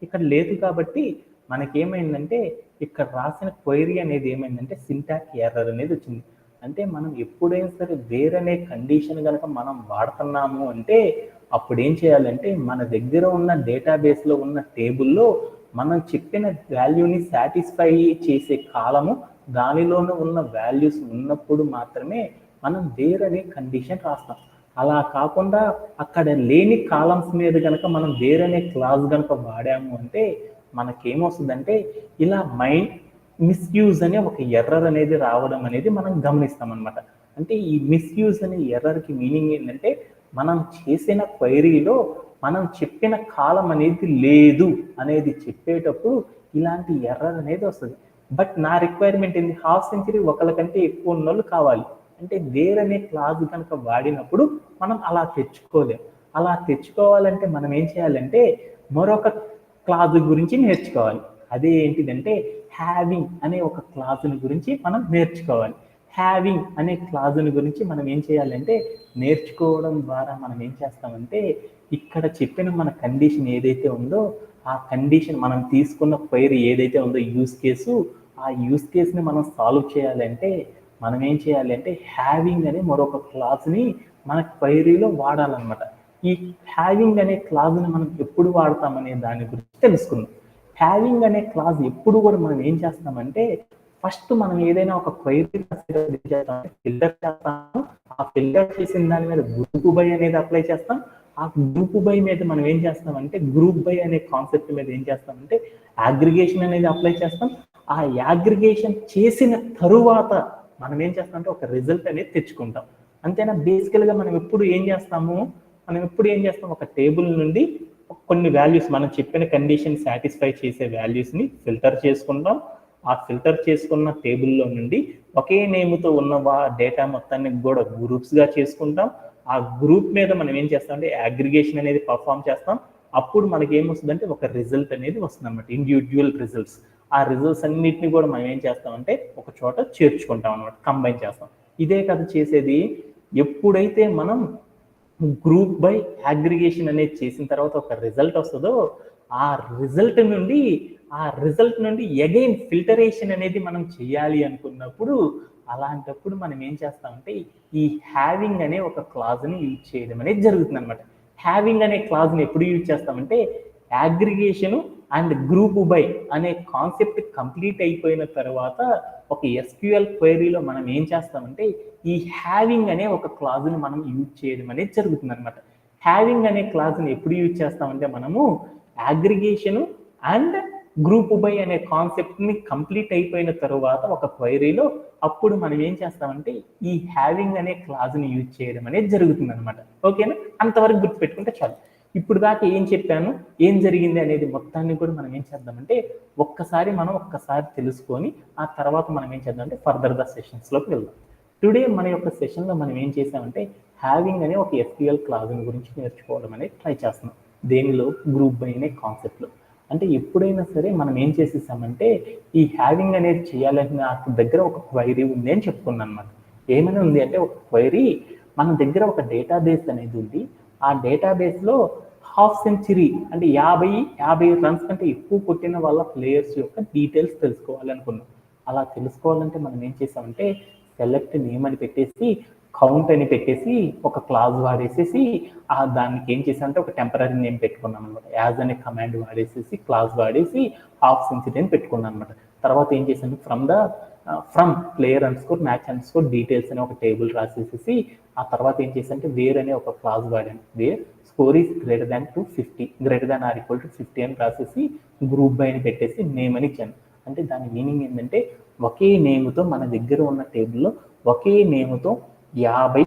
ఇక్కడ లేదు. కాబట్టి మనకేమైందంటే ఇక్కడ రాసిన క్వైరీ అనేది ఏమైందంటే సింటాక్స్ ఎర్రర్ అనేది వచ్చింది. అంటే మనం ఎప్పుడైనా సరే వేరనే కండిషన్ కనుక మనం వాడుతున్నాము అంటే అప్పుడు ఏం చేయాలంటే మన దగ్గర ఉన్న డేటాబేస్లో ఉన్న టేబుల్లో మనం చెప్పిన వాల్యూని సాటిస్ఫై చేసే కాలము దానిలోనే ఉన్న వాల్యూస్ ఉన్నప్పుడు మాత్రమే మనం వేరనే కండిషన్ రాస్తాం. అలా కాకుండా అక్కడ లేని కాలమ్స్ మీద కనుక మనం వేరనే క్లాస్ కనుక వాడాము అంటే మనకేమొస్తుందంటే ఇలా మిస్యూజ్ అనే ఒక ఎర్రర్ అనేది రావడం అనేది మనం గమనిస్తాం అనమాట. అంటే ఈ మిస్యూజ్ అనే ఎర్రర్కి మీనింగ్ ఏంటంటే మనం చేసిన క్వైరీలో మనం చెప్పిన కాలం అనేది లేదు అనేది చెప్పేటప్పుడు ఇలాంటి ఎర్రర్ అనేది వస్తుంది. బట్ నా రిక్వైర్మెంట్ ఏంటి, హాఫ్ సెంచరీ ఒకరికంటే ఎక్కువ ఉన్న వాళ్ళు కావాలి అంటే వేరనే క్లాస్ కనుక వాడినప్పుడు మనం అలా తెచ్చుకోలేం. అలా తెచ్చుకోవాలంటే మనం ఏం చేయాలంటే మరొక క్లాస్ గురించి నేర్చుకోవాలి. అదే ఏంటిదంటే హ్యావింగ్ అనే ఒక క్లాసుని గురించి మనం నేర్చుకోవాలి. హ్యావింగ్ అనే క్లాసుని గురించి మనం ఏం చేయాలంటే నేర్చుకోవడం ద్వారా మనం ఏం చేస్తామంటే ఇక్కడ చెప్పిన మన కండిషన్ ఏదైతే ఉందో ఆ కండిషన్ మనం తీసుకున్న క్వైరీ ఏదైతే ఉందో యూస్ కేసు, ఆ యూస్ కేసుని మనం సాల్వ్ చేయాలంటే మనం ఏం చేయాలి అంటే హ్యావింగ్ అనే మరొక క్లాస్ని మన క్వైరీలో వాడాలన్నమాట. ఈ హ్యావింగ్ అనే క్లాస్ని మనం ఎప్పుడు వాడతామనే దాని గురించి తెలుసుకుందాం. హ్యావింగ్ అనే క్లాస్ ఎప్పుడు కూడా మనం ఏం చేస్తామంటే ఫస్ట్ మనం ఏదైనా ఒక క్వైరీ ఫిల్టర్ చేస్తాము. ఆ ఫిల్టర్ చేసిన దాని మీద గ్రూప్ బై అనేది అప్లై చేస్తాం. ఆ గ్రూప్ బై మీద మనం ఏం చేస్తామంటే గ్రూప్ బై అనే కాన్సెప్ట్ మీద ఏం చేస్తామంటే అగ్రిగేషన్ అనేది అప్లై చేస్తాం. ఆ అగ్రిగేషన్ చేసిన తరువాత మనం ఏం చేస్తామంటే ఒక రిజల్ట్ అనేది తెచ్చుకుంటాం. అంతేనా? బేసికల్గా మనం ఎప్పుడు ఏం చేస్తాము, ఒక టేబుల్ నుండి కొన్ని వాల్యూస్ మనం చెప్పిన కండిషన్ సాటిస్ఫై చేసే వాల్యూస్ని ఫిల్టర్ చేసుకుంటాం. ఆ ఫిల్టర్ చేసుకున్న టేబుల్లో నుండి ఒకే నేమ్తో ఉన్న డేటా మొత్తాన్ని కూడా గ్రూప్స్గా చేసుకుంటాం. ఆ గ్రూప్ మీద మనం ఏం చేస్తామంటే అగ్రిగేషన్ అనేది పర్ఫామ్ చేస్తాం. అప్పుడు మనకి ఏమొస్తుందంటే ఒక రిజల్ట్ అనేది వస్తుంది అనమాట, ఇండివిజువల్ రిజల్ట్స్. ఆ రిజల్ట్స్ అన్నిటిని కూడా మనం ఏం చేస్తామంటే ఒక చోట చేర్చుకుంటాం అనమాట, కంబైన్ చేస్తాం. ఇదే కదా చేసేది. ఎప్పుడైతే మనం గ్రూప్ బై అగ్రిగేషన్ అనేది చేసిన తర్వాత ఒక రిజల్ట్ వస్తుందో ఆ రిజల్ట్ నుండి అగైన్ ఫిల్టరేషన్ అనేది మనం చేయాలి అనుకున్నప్పుడు అలాంటప్పుడు మనం ఏం చేస్తామంటే ఈ హ్యావింగ్ అనే ఒక క్లాజ్ని యూజ్ చేయడం అనేది జరుగుతుంది అనమాట. హ్యావింగ్ అనే క్లాజ్ని ఎప్పుడు యూజ్ చేస్తామంటే అగ్రిగేషను అండ్ గ్రూప్ బై అనే కాన్సెప్ట్ కంప్లీట్ అయిపోయిన తర్వాత ఒక ఎస్క్యూఎల్ క్వైరీలో మనం ఏం చేస్తామంటే ఈ హ్యావింగ్ అనే ఒక క్లాజ్ని మనం యూజ్ చేయడం అనేది జరుగుతుంది అనమాట. హ్యావింగ్ అనే క్లాజ్ని ఎప్పుడు యూజ్ చేస్తామంటే మనము అగ్రిగేషను అండ్ గ్రూప్ బై అనే కాన్సెప్ట్ని కంప్లీట్ అయిపోయిన తర్వాత ఒక క్వైరీలో అప్పుడు మనం ఏం చేస్తామంటే ఈ హ్యావింగ్ అనే క్లాజ్ని యూజ్ చేయడం అనేది జరుగుతుంది అనమాట. ఓకేనా? అంతవరకు గుర్తుపెట్టుకుంటే చాలు. ఇప్పుడు దాకా ఏం చెప్పాను, ఏం జరిగింది అనేది మొత్తాన్ని కూడా మనం ఏం చేద్దామంటే ఒక్కసారి తెలుసుకొని ఆ తర్వాత మనం ఏం చేద్దామంటే ఫర్దర్ ద సెషన్స్లోకి వెళ్దాం. టుడే మన యొక్క సెషన్లో మనం ఏం చేసామంటే హ్యావింగ్ అనే ఒక ఎస్క్యూఎల్ క్లాజ్ని గురించి నేర్చుకోవడం అనేది ట్రై చేస్తున్నాం. దేనిలో? గ్రూప్ బై అనే కాన్సెప్ట్లో. అంటే ఎప్పుడైనా సరే మనం ఏం చేసేసామంటే ఈ హ్యావింగ్ అనేది చేయాలంటే నాకు దగ్గర ఒక క్వైరీ ఉంది అని చెప్పుకున్నాను అనమాట. ఏమైనా ఉంది అంటే ఒక క్వైరీ, మన దగ్గర ఒక డేటాబేస్ అనేది ఉంది. ఆ డేటాబేస్లో హాఫ్ సెంచరీ అంటే 50 రన్స్ కంటే ఎక్కువ కొట్టిన వాళ్ళ ప్లేయర్స్ యొక్క డీటెయిల్స్ తెలుసుకోవాలనుకున్నాం. అలా తెలుసుకోవాలంటే మనం ఏం చేసామంటే సెలెక్ట్ నేమ్ అని పెట్టేసి కౌంట్ అని పెట్టేసి ఒక క్లాజ్ వాడేసేసి దానికి ఏం చేసామంటే ఒక టెంపరీ నేమ్ పెట్టుకున్నాం అనమాట. యాజ్ అనే కమాండ్ వాడేసేసి క్లాజ్ వాడేసి హాఫ్ సెంచరీ అని పెట్టుకున్నాం అనమాట. తర్వాత ఏం చేసాము ఫ్రమ్ ప్లేయర్ _match_ డీటెయిల్స్ అనే ఒక టేబుల్ రాసేసేసి ఆ తర్వాత ఏం చేసామంటే వేర్ అనే ఒక క్లాజ్ వాడాను. Where score is greater than 50 అని రాసేసి గ్రూప్ బై అని పెట్టేసి నేమ్ అని ఇచ్చాను. అంటే దాని మీనింగ్ ఏంటంటే ఒకే నేమ్తో మన దగ్గర ఉన్న టేబుల్లో ఒకే నేమ్తో 50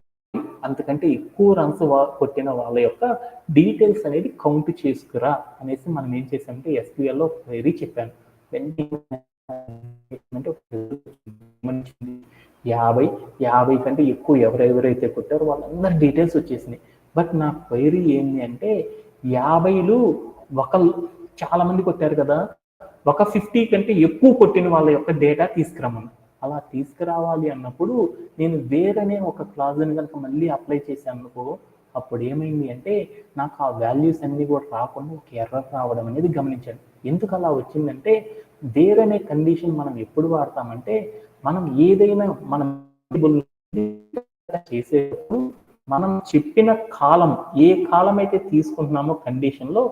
అంతకంటే ఎక్కువ రన్స్ కొట్టిన వాళ్ళ యొక్క డీటెయిల్స్ అనేది కౌంట్ చేసుకురా అనేసి మనం ఏం చేసామంటే ఎస్క్యూఎల్లో క్వైరీ చెప్పాను. 50 కంటే ఎక్కువ ఎవరెవరైతే కొట్టారో వాళ్ళందరి డీటెయిల్స్ వచ్చేసినాయి. బట్ నా క్వైరీ ఏంటి అంటే 50లో చాలా మంది కొట్టారు కదా, ఒక 50 కంటే ఎక్కువ కొట్టిన వాళ్ళ యొక్క డేటా తీసుకురమ్మను. అలా తీసుకురావాలి అన్నప్పుడు నేను వేరనే ఒక క్లాజ్ని కనుక మళ్ళీ అప్లై చేశాను అనుకో, అప్పుడు ఏమైంది అంటే నాకు ఆ వాల్యూస్ అన్ని కూడా రాకుండా ఒక ఎర్రర్ రావడం అనేది గమనించాను. ఎందుకు అలా వచ్చిందంటే వేరనే కండిషన్ మనం ఎప్పుడు వాడతామంటే మనం ఏదైనా మనం చేసేటప్పుడు మనం చెప్పిన కాలం ఏ కాలం అయితే తీసుకుంటున్నామో కండిషన్లో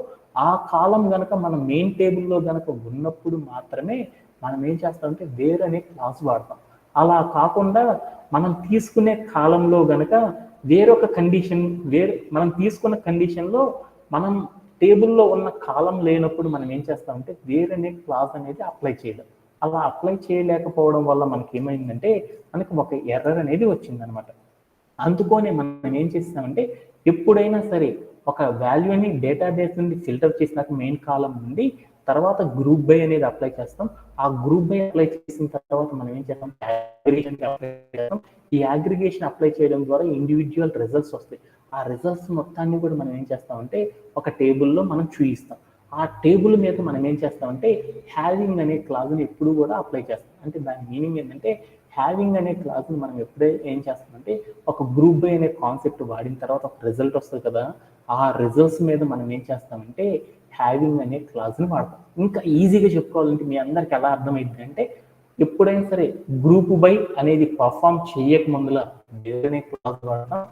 ఆ కాలం గనక మన మెయిన్ టేబుల్లో గనక ఉన్నప్పుడు మాత్రమే మనం ఏం చేస్తామంటే వేరనే క్లాస్ వాడతాం. అలా కాకుండా మనం తీసుకునే కాలంలో గనక వేరొక కండిషన్ మనం తీసుకున్న కండిషన్లో మనం టేబుల్లో ఉన్న కాలం లేనప్పుడు మనం ఏం చేస్తామంటే వేరనే క్లాస్ అనేది అప్లై చేయడం. అలా అప్లై చేయలేకపోవడం వల్ల మనకి ఏమైందంటే మనకి ఒక ఎర్రర్ అనేది వచ్చిందనమాట. అందుకోనే మనం ఏం చేస్తామంటే ఎప్పుడైనా సరే ఒక వాల్యూని డేటాబేస్ నుండి ఫిల్టర్ చేసినాక మెయిన్ కాలం నుండి తర్వాత గ్రూప్ బై అనేది అప్లై చేస్తాం. ఆ గ్రూప్ బై అప్లై చేసిన తర్వాత మనం ఏం చేస్తాం, అగ్రిగేషన్ అప్లై చేస్తాం. ఈ అగ్రిగేషన్ అప్లై చేయడం ద్వారా ఇండివిజువల్ రిజల్ట్స్ వస్తాయి. ఆ రిజల్ట్స్ మొత్తాన్ని కూడా మనం ఏం చేస్తామంటే ఒక టేబుల్లో మనం చూపిస్తాం. ఆ టేబుల్ మీద మనం ఏం చేస్తామంటే హ్యావింగ్ అనే క్లాజ్ని ఎప్పుడు కూడా అప్లై చేస్తాం. అంటే దాని మీనింగ్ ఏంటంటే హ్యావింగ్ అనే క్లాజ్ని మనం ఎప్పుడే ఏం చేస్తామంటే ఒక గ్రూప్ బై అనే కాన్సెప్ట్ వాడిన తర్వాత ఒక రిజల్ట్ వస్తుంది కదా, ఆ రిజల్ట్స్ మీద మనం ఏం చేస్తామంటే హ్యావింగ్ అనే క్లాజ్ని వాడతాం. ఇంకా ఈజీగా చెప్పుకోవాలంటే మీ అందరికి ఎలా అర్థమైంది అంటే ఎప్పుడైనా సరే గ్రూప్ బై అనేది పర్ఫామ్ చేయక ముందుల వేరే క్లాజ్ వాడతాం.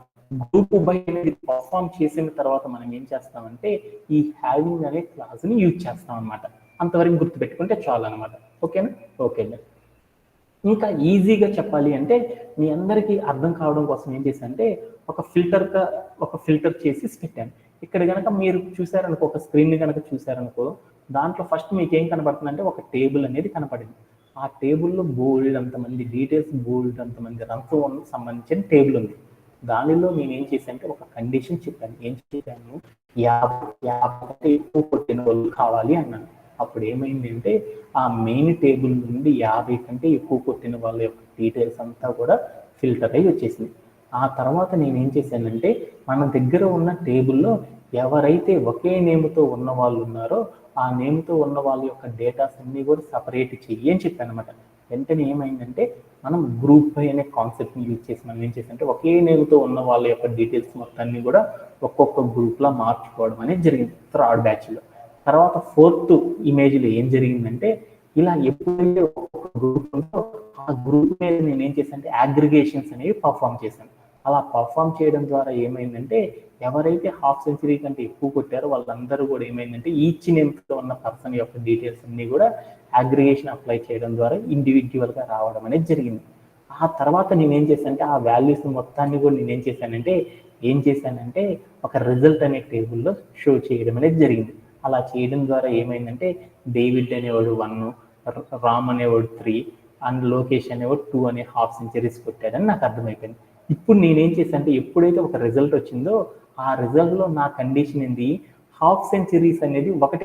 గ్రూప్ బై అనేది పర్ఫామ్ చేసిన తర్వాత మనం ఏం చేస్తామంటే ఈ హ్యావింగ్ అనే క్లాజ్ని యూజ్ చేస్తాం అనమాట. అంతవరకు గుర్తుపెట్టుకుంటే చాలు అనమాట. ఓకేనా? ఓకే. ఇంకా ఈజీగా చెప్పాలి అంటే మీ అందరికీ అర్థం కావడం కోసం ఏం చేశానంటే ఒక ఫిల్టర్ చేసి పెట్టాను. ఇక్కడ కనుక మీరు చూసారనుకో, ఒక స్క్రీన్ కనుక చూసారనుకో, దాంట్లో ఫస్ట్ మీకు ఏం కనబడుతుందంటే ఒక టేబుల్ అనేది కనపడింది. ఆ టేబుల్లో బోల్డ్ అంతమంది డీటెయిల్స్, బోల్డ్ అంతమంది రంతో సంబంధించిన టేబుల్ ఉంది. దానిలో నేను ఏం చేశానంటే ఒక కండిషన్ చెప్పాను. ఏం చెప్పాను, 50 కంటే ఎక్కువ కొట్టిన వాళ్ళు కావాలి అన్నాను. అప్పుడు ఏమైంది అంటే ఆ మెయిన్ టేబుల్ నుండి 50 కంటే ఎక్కువ కొట్టిన వాళ్ళ యొక్క డీటెయిల్స్ అంతా కూడా ఫిల్టర్ అయ్యి వచ్చేసింది. ఆ తర్వాత నేను ఏం చేశానంటే మన దగ్గర ఉన్న టేబుల్లో ఎవరైతే ఒకే నేమ్తో ఉన్న వాళ్ళు ఉన్నారో ఆ నేమ్తో ఉన్న వాళ్ళ యొక్క డేటాస్ అన్ని కూడా సపరేట్ చెయ్యి అని చెప్పాను అనమాట. వెంటనే ఏమైందంటే మనం గ్రూప్ బై అనే కాన్సెప్ట్ని యూజ్ చేసి మనం ఏం చేసామంటే ఒకే నేమ్తో ఉన్న వాళ్ళ యొక్క డీటెయిల్స్ మొత్తాన్ని కూడా ఒక్కొక్క గ్రూప్లా మార్చుకోవడం అనేది జరిగింది థర్డ్ బ్యాచ్లో. తర్వాత ఫోర్త్ ఇమేజ్లో ఏం జరిగిందంటే ఇలా ఎప్పుడైతే ఒక్కొక్క గ్రూప్ ఉందో ఆ గ్రూప్ మీద నేను ఏం చేశానంటే అగ్రిగేషన్స్ అనేవి పర్ఫామ్ చేశాను. అలా పర్ఫామ్ చేయడం ద్వారా ఏమైందంటే ఎవరైతే హాఫ్ సెంచరీ కంటే ఎక్కువ కొట్టారో వాళ్ళందరూ కూడా ఏమైందంటే ఈచ్ నేమ్తో ఉన్న పర్సన్ యొక్క డీటెయిల్స్ అన్ని కూడా అగ్రిగేషన్ అప్లై చేయడం ద్వారా ఇండివిజువల్గా రావడం అనేది జరిగింది. ఆ తర్వాత నేనేం చేశానంటే ఆ వాల్యూస్ మొత్తాన్ని కూడా ఏం చేశానంటే ఒక రిజల్ట్ అనే టేబుల్లో షో చేయడం అనేది జరిగింది. అలా చేయడం ద్వారా ఏమైందంటే డేవిడ్ అనేవాడు 1, రామ్ అనేవాడు 3 అండ్ లోకేష్ అనేవాడు 2 అనే హాఫ్ సెంచరీస్ కొట్టాడని నాకు అర్థమైపోయింది. ఇప్పుడు నేనేం చేశానంటే ఎప్పుడైతే ఒక రిజల్ట్ వచ్చిందో ఆ రిజల్ట్లో నా కండిషన్ ఏంది, హాఫ్ సెంచరీస్ అనేది ఒకటి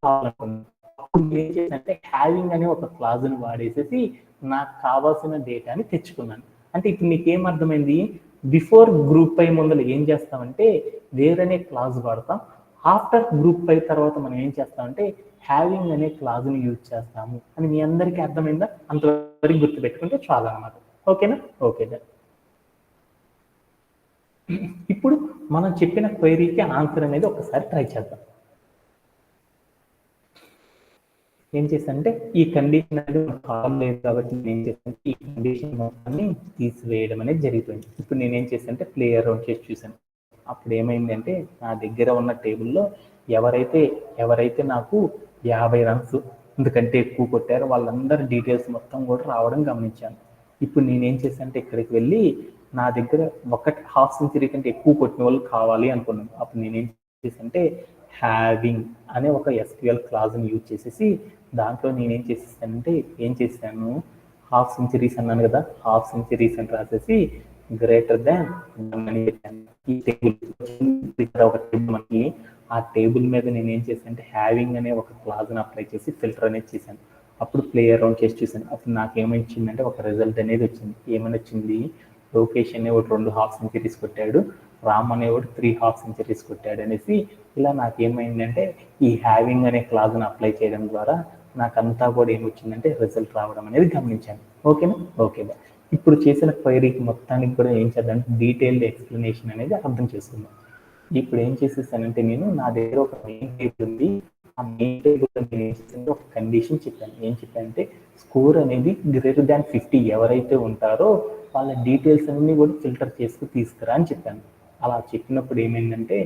కావాలనుకున్నాను. అప్పుడు నేను ఏం చేశానంటే హ్యావింగ్ అనే ఒక క్లాజ్ని వాడేసేసి నాకు కావాల్సిన డేటాని తెచ్చుకున్నాను. అంటే ఇప్పుడు నీకేం అర్థమైంది, బిఫోర్ గ్రూప్ పై ముందర ఏం చేస్తామంటే వేరనే క్లాజ్ వాడతాం. ఆఫ్టర్ గ్రూప్ పై తర్వాత మనం ఏం చేస్తామంటే హ్యావింగ్ అనే క్లాజ్ని యూజ్ చేస్తాము అని మీ అందరికీ అర్థమైందా? అంతవరకు గుర్తుపెట్టుకుంటే చాలా అన్నమాట. ఓకేనా? ఓకే. ఇప్పుడు మనం చెప్పిన క్వైరీకి ఆన్సర్ అనేది ఒకసారి ట్రై చేద్దాం. ఏం చేశానంటే ఈ కండిషన్ అనేది కాలం లేదు కాబట్టి నేను ఏం చేశానంటే ఈ కండిషన్ మొత్తాన్ని తీసివేయడం అనేది జరిగిపోయింది. ఇప్పుడు నేనేం చేశానంటే ప్లే అరౌండ్ చేసి చూశాను. అప్పుడు ఏమైందంటే నా దగ్గర ఉన్న టేబుల్లో ఎవరైతే నాకు 50 రన్స్ ఎందుకంటే ఎక్కువ కొట్టారో వాళ్ళందరి డీటెయిల్స్ మొత్తం కూడా రావడం గమనించాను. ఇప్పుడు నేనేం చేశానంటే ఇక్కడికి వెళ్ళి నా దగ్గర హాఫ్ సెంచరీ కంటే ఎక్కువ కొట్టిన వాళ్ళు కావాలి అనుకున్నాను. అప్పుడు నేనేం చేశానంటే హ్యావింగ్ అనే ఒక ఎస్క్యూఎల్ క్లాజ్ని యూజ్ చేసేసి దాంట్లో నేనేం చేశాను హాఫ్ సెంచరీస్ అన్నాను కదా, హాఫ్ సెంచరీస్ అని రాసేసి గ్రేటర్ దాన్ 1 అని పెట్టాను. ఈ టేబుల్ ఒక టేబుల్ మనకి ఆ టేబుల్ మీద నేనేం చేశానంటే హ్యావింగ్ అనే ఒక క్లాజ్ని అప్లై చేసి ఫిల్టర్ అనేది చేశాను. అప్పుడు ప్లే అరౌండ్ చేసి చూశాను. అప్పుడు నాకేమొచ్చిందంటే ఒక రిజల్ట్ అనేది వచ్చింది. ఏమని వచ్చింది, లోకేష్ అనే ఒక 2 హాఫ్ సెంచరీస్ కొట్టాడు, రామ్ అనేవాడు 3 హాఫ్ సెంచరీస్ కొట్టాడు అనేసి ఇలా నాకేమైందంటే ఈ హ్యావింగ్ అనే క్లాజ్ని అప్లై చేయడం ద్వారా నాకంతా కూడా ఏమొచ్చిందంటే రిజల్ట్ రావడం అనేది గమనించాను. ఓకేనా? ఓకే. ఇప్పుడు చేసిన క్వైరీకి మొత్తానికి కూడా ఏం చేద్దామంటే డీటెయిల్డ్ ఎక్స్ప్లెనేషన్ అనేది అర్థం చేసుకుందాం. ఇప్పుడు ఏం చేసేసానంటే నేను నా దగ్గర ఒక మెయిన్ టేబుల్ ఉంది. ఆ మెయిన్ టేబుల్ నేను ఏం చేశానంటే ఒక కండిషన్ చెప్పాను. ఏం చెప్పానంటే స్కోర్ అనేది గ్రేటర్ దాన్ 50 ఎవరైతే ఉంటారో వాళ్ళ డీటెయిల్స్ అన్ని కూడా ఫిల్టర్ చేసుకుని తీసుకురా అని చెప్పాను. అలా చెప్పినప్పుడు ఏమైందంటే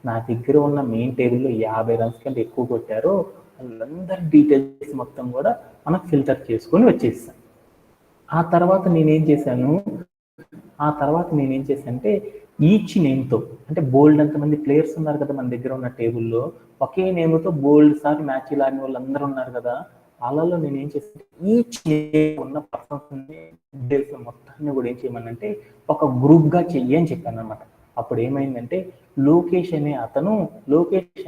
నా దగ్గర ఉన్న మెయిన్ టేబుల్లో 50 రన్స్ కంటే ఎక్కువ కొట్టారో వాళ్ళందరి డీటెయిల్స్ మొత్తం కూడా మనం ఫిల్టర్ చేసుకొని వచ్చేసాం. ఆ తర్వాత నేనేం చేశానంటే ఈచ్ నేమ్తో అంటే బోల్డ్ అంతమంది ప్లేయర్స్ ఉన్నారు కదా మన దగ్గర ఉన్న టేబుల్లో, ఒకే నేమ్తో బోల్డ్ సార్లు మ్యాచ్లు ఆడిన వాళ్ళు అందరూ ఉన్నారు కదా, వాళ్ళలో నేను ఏం చేశాను ఈచ్ ఉన్న పర్సన్స్ డీటెయిల్స్ మొత్తాన్ని కూడా ఏం చేయమనంటే ఒక గ్రూప్గా చెయ్యి అని చెప్పాను అనమాట. అప్పుడు ఏమైందంటే లోకేష్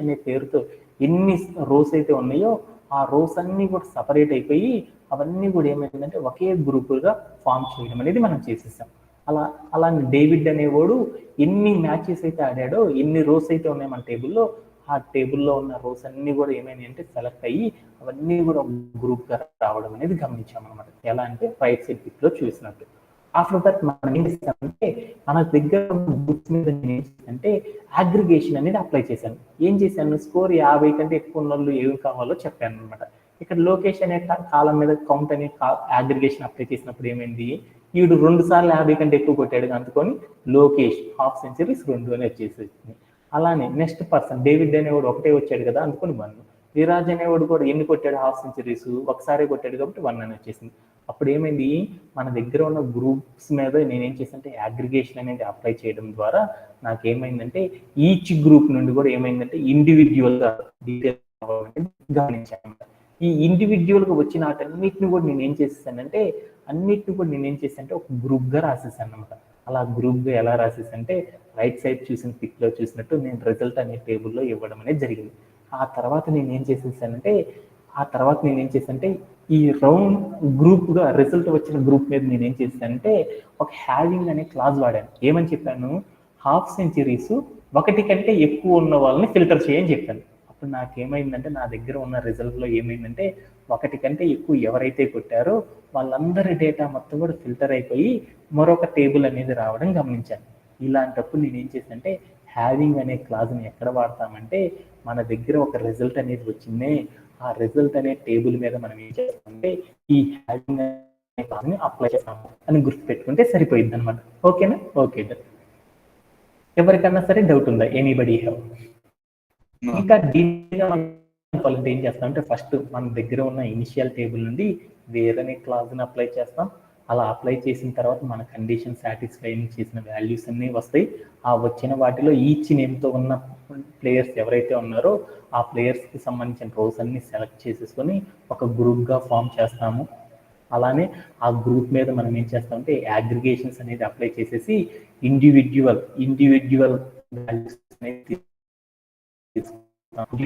అనే పేరుతో ఎన్ని రోస్ అయితే ఉన్నాయో ఆ రోస్ అన్ని కూడా సపరేట్ అయిపోయి అవన్నీ కూడా ఏమైందంటే ఒకే గ్రూపుగా ఫామ్ చేయడం అనేది మనం చేసేసాం. అలా డేవిడ్ అనేవాడు ఎన్ని మ్యాచెస్ అయితే ఆడాడో, ఎన్ని రోస్ అయితే ఉన్నాయి మన టేబుల్లో, ఆ టేబుల్లో ఉన్న రోస్ అన్ని కూడా ఏమైనాయి అంటే సెలెక్ట్ అయ్యి అవన్నీ కూడా గ్రూప్గా రావడం అనేది గమనించాం అనమాట. ఎలా అంటే రైట్ సైడ్ పిక్ లో చూసినట్టు. ఆఫ్టర్ దట్ మనం ఏం చేస్తామంటే మన దగ్గర బుక్స్ మీద నేను ఏం చేశానంటే అగ్రిగేషన్ అనేది అప్లై చేశాను. ఏం చేశాను, స్కోర్ 50 కంటే ఎక్కువ ఉన్న వాళ్ళు ఏం కావాలో చెప్పాను అనమాట. ఇక్కడ లోకేష్ అనే కాలం మీద కౌంట్ అనే అగ్రిగేషన్ అప్లై చేసినప్పుడు ఏమైంది, వీడు 2 సార్లు 50 కంటే ఎక్కువ కొట్టాడు అందుకొని లోకేష్ హాఫ్ సెంచరీస్ 2 అని వచ్చేసింది. అలానే నెక్స్ట్ పర్సన్ డేవిడ్ అనేవాడు ఒకటే వచ్చాడు కదా అందుకొని 1. విరాజ్ అనేవాడు కూడా ఎన్ని కొట్టాడు హాఫ్ సెంచరీస్, ఒకసారి కొట్టాడు కాబట్టి 1 అని వచ్చేసింది. అప్పుడు ఏమైంది, మన దగ్గర ఉన్న గ్రూప్స్ మీద నేనేం చేశానంటే అగ్రిగేషన్ అనేది అప్లై చేయడం ద్వారా నాకేమైందంటే ఈచ్ గ్రూప్ నుండి కూడా ఏమైందంటే ఇండివిజువల్గా డీటెయిల్స్ గమనించాను. ఈ ఇండివిజువల్గా వచ్చిన వాటన్నిటిని కూడా నేనేం చేసేసానంటే ఒక గ్రూప్గా రాసేసాను అనమాట. అలా గ్రూప్గా ఎలా రాసేసంటే రైట్ సైడ్ చూసిన పిక్లో చూసినట్టు నేను రిజల్ట్ అనే టేబుల్లో ఇవ్వడం అనేది జరిగింది. ఆ తర్వాత నేనేం చేశానంటే ఈ రౌండ్ గ్రూప్గా రిజల్ట్ వచ్చిన గ్రూప్ మీద నేనేం చేశానంటే ఒక హ్యావింగ్ అనే క్లాజ్ వాడాను. ఏమని చెప్పాను, హాఫ్ సెంచరీస్ 1 కంటే ఎక్కువ ఉన్న వాళ్ళని ఫిల్టర్ చేయని చెప్పాను. అప్పుడు నాకేమైందంటే నా దగ్గర ఉన్న రిజల్ట్లో ఏమైందంటే 1 కంటే ఎక్కువ ఎవరైతే కొట్టారో వాళ్ళందరి డేటా మొత్తం కూడా ఫిల్టర్ అయిపోయి మరొక టేబుల్ అనేది రావడం గమనించాను. ఇలాంటప్పుడు నేనేం చేశానంటే హ్యావింగ్ అనే క్లాజ్ని ఎక్కడ వాడతామంటే మన దగ్గర ఒక రిజల్ట్ అనేది వచ్చిందే ఆ రిజల్ట్ అనే టేబుల్ మీద మనం ఏం చేస్తామంటే ఈ హ్యావింగ్ అనే క్లాజ్ని అప్లై చేస్తాము అని గుర్తుపెట్టుకుంటే సరిపోయింది అనమాట. ఓకేనా? ఓకే. ఎవరికన్నా సరే డౌట్ ఉందా? Anybody have? ఇంకా డీటెయిల్గా మనం ఏం చేస్తామంటే ఫస్ట్ మన దగ్గర ఉన్న ఇనిషియల్ టేబుల్ నుండి వేరే క్లాజ్ని అప్లై చేస్తాం. అలా అప్లై చేసిన తర్వాత మన కండిషన్ సాటిస్ఫై చేసిన వాల్యూస్ అన్నీ వస్తాయి. ఆ వచ్చిన వాటిలో ఈచ్ నేమ్తో ఉన్న ప్లేయర్స్ ఎవరైతే ఉన్నారో ఆ ప్లేయర్స్కి సంబంధించిన రోస్ అన్ని సెలెక్ట్ చేసేసుకొని ఒక గ్రూప్గా ఫామ్ చేస్తాము. అలానే ఆ గ్రూప్ మీద మనం ఏం చేస్తామంటే అగ్రిగేషన్స్ అనేది అప్లై చేసేసి ఇండివిజువల్ వాల్యూస్ అనేది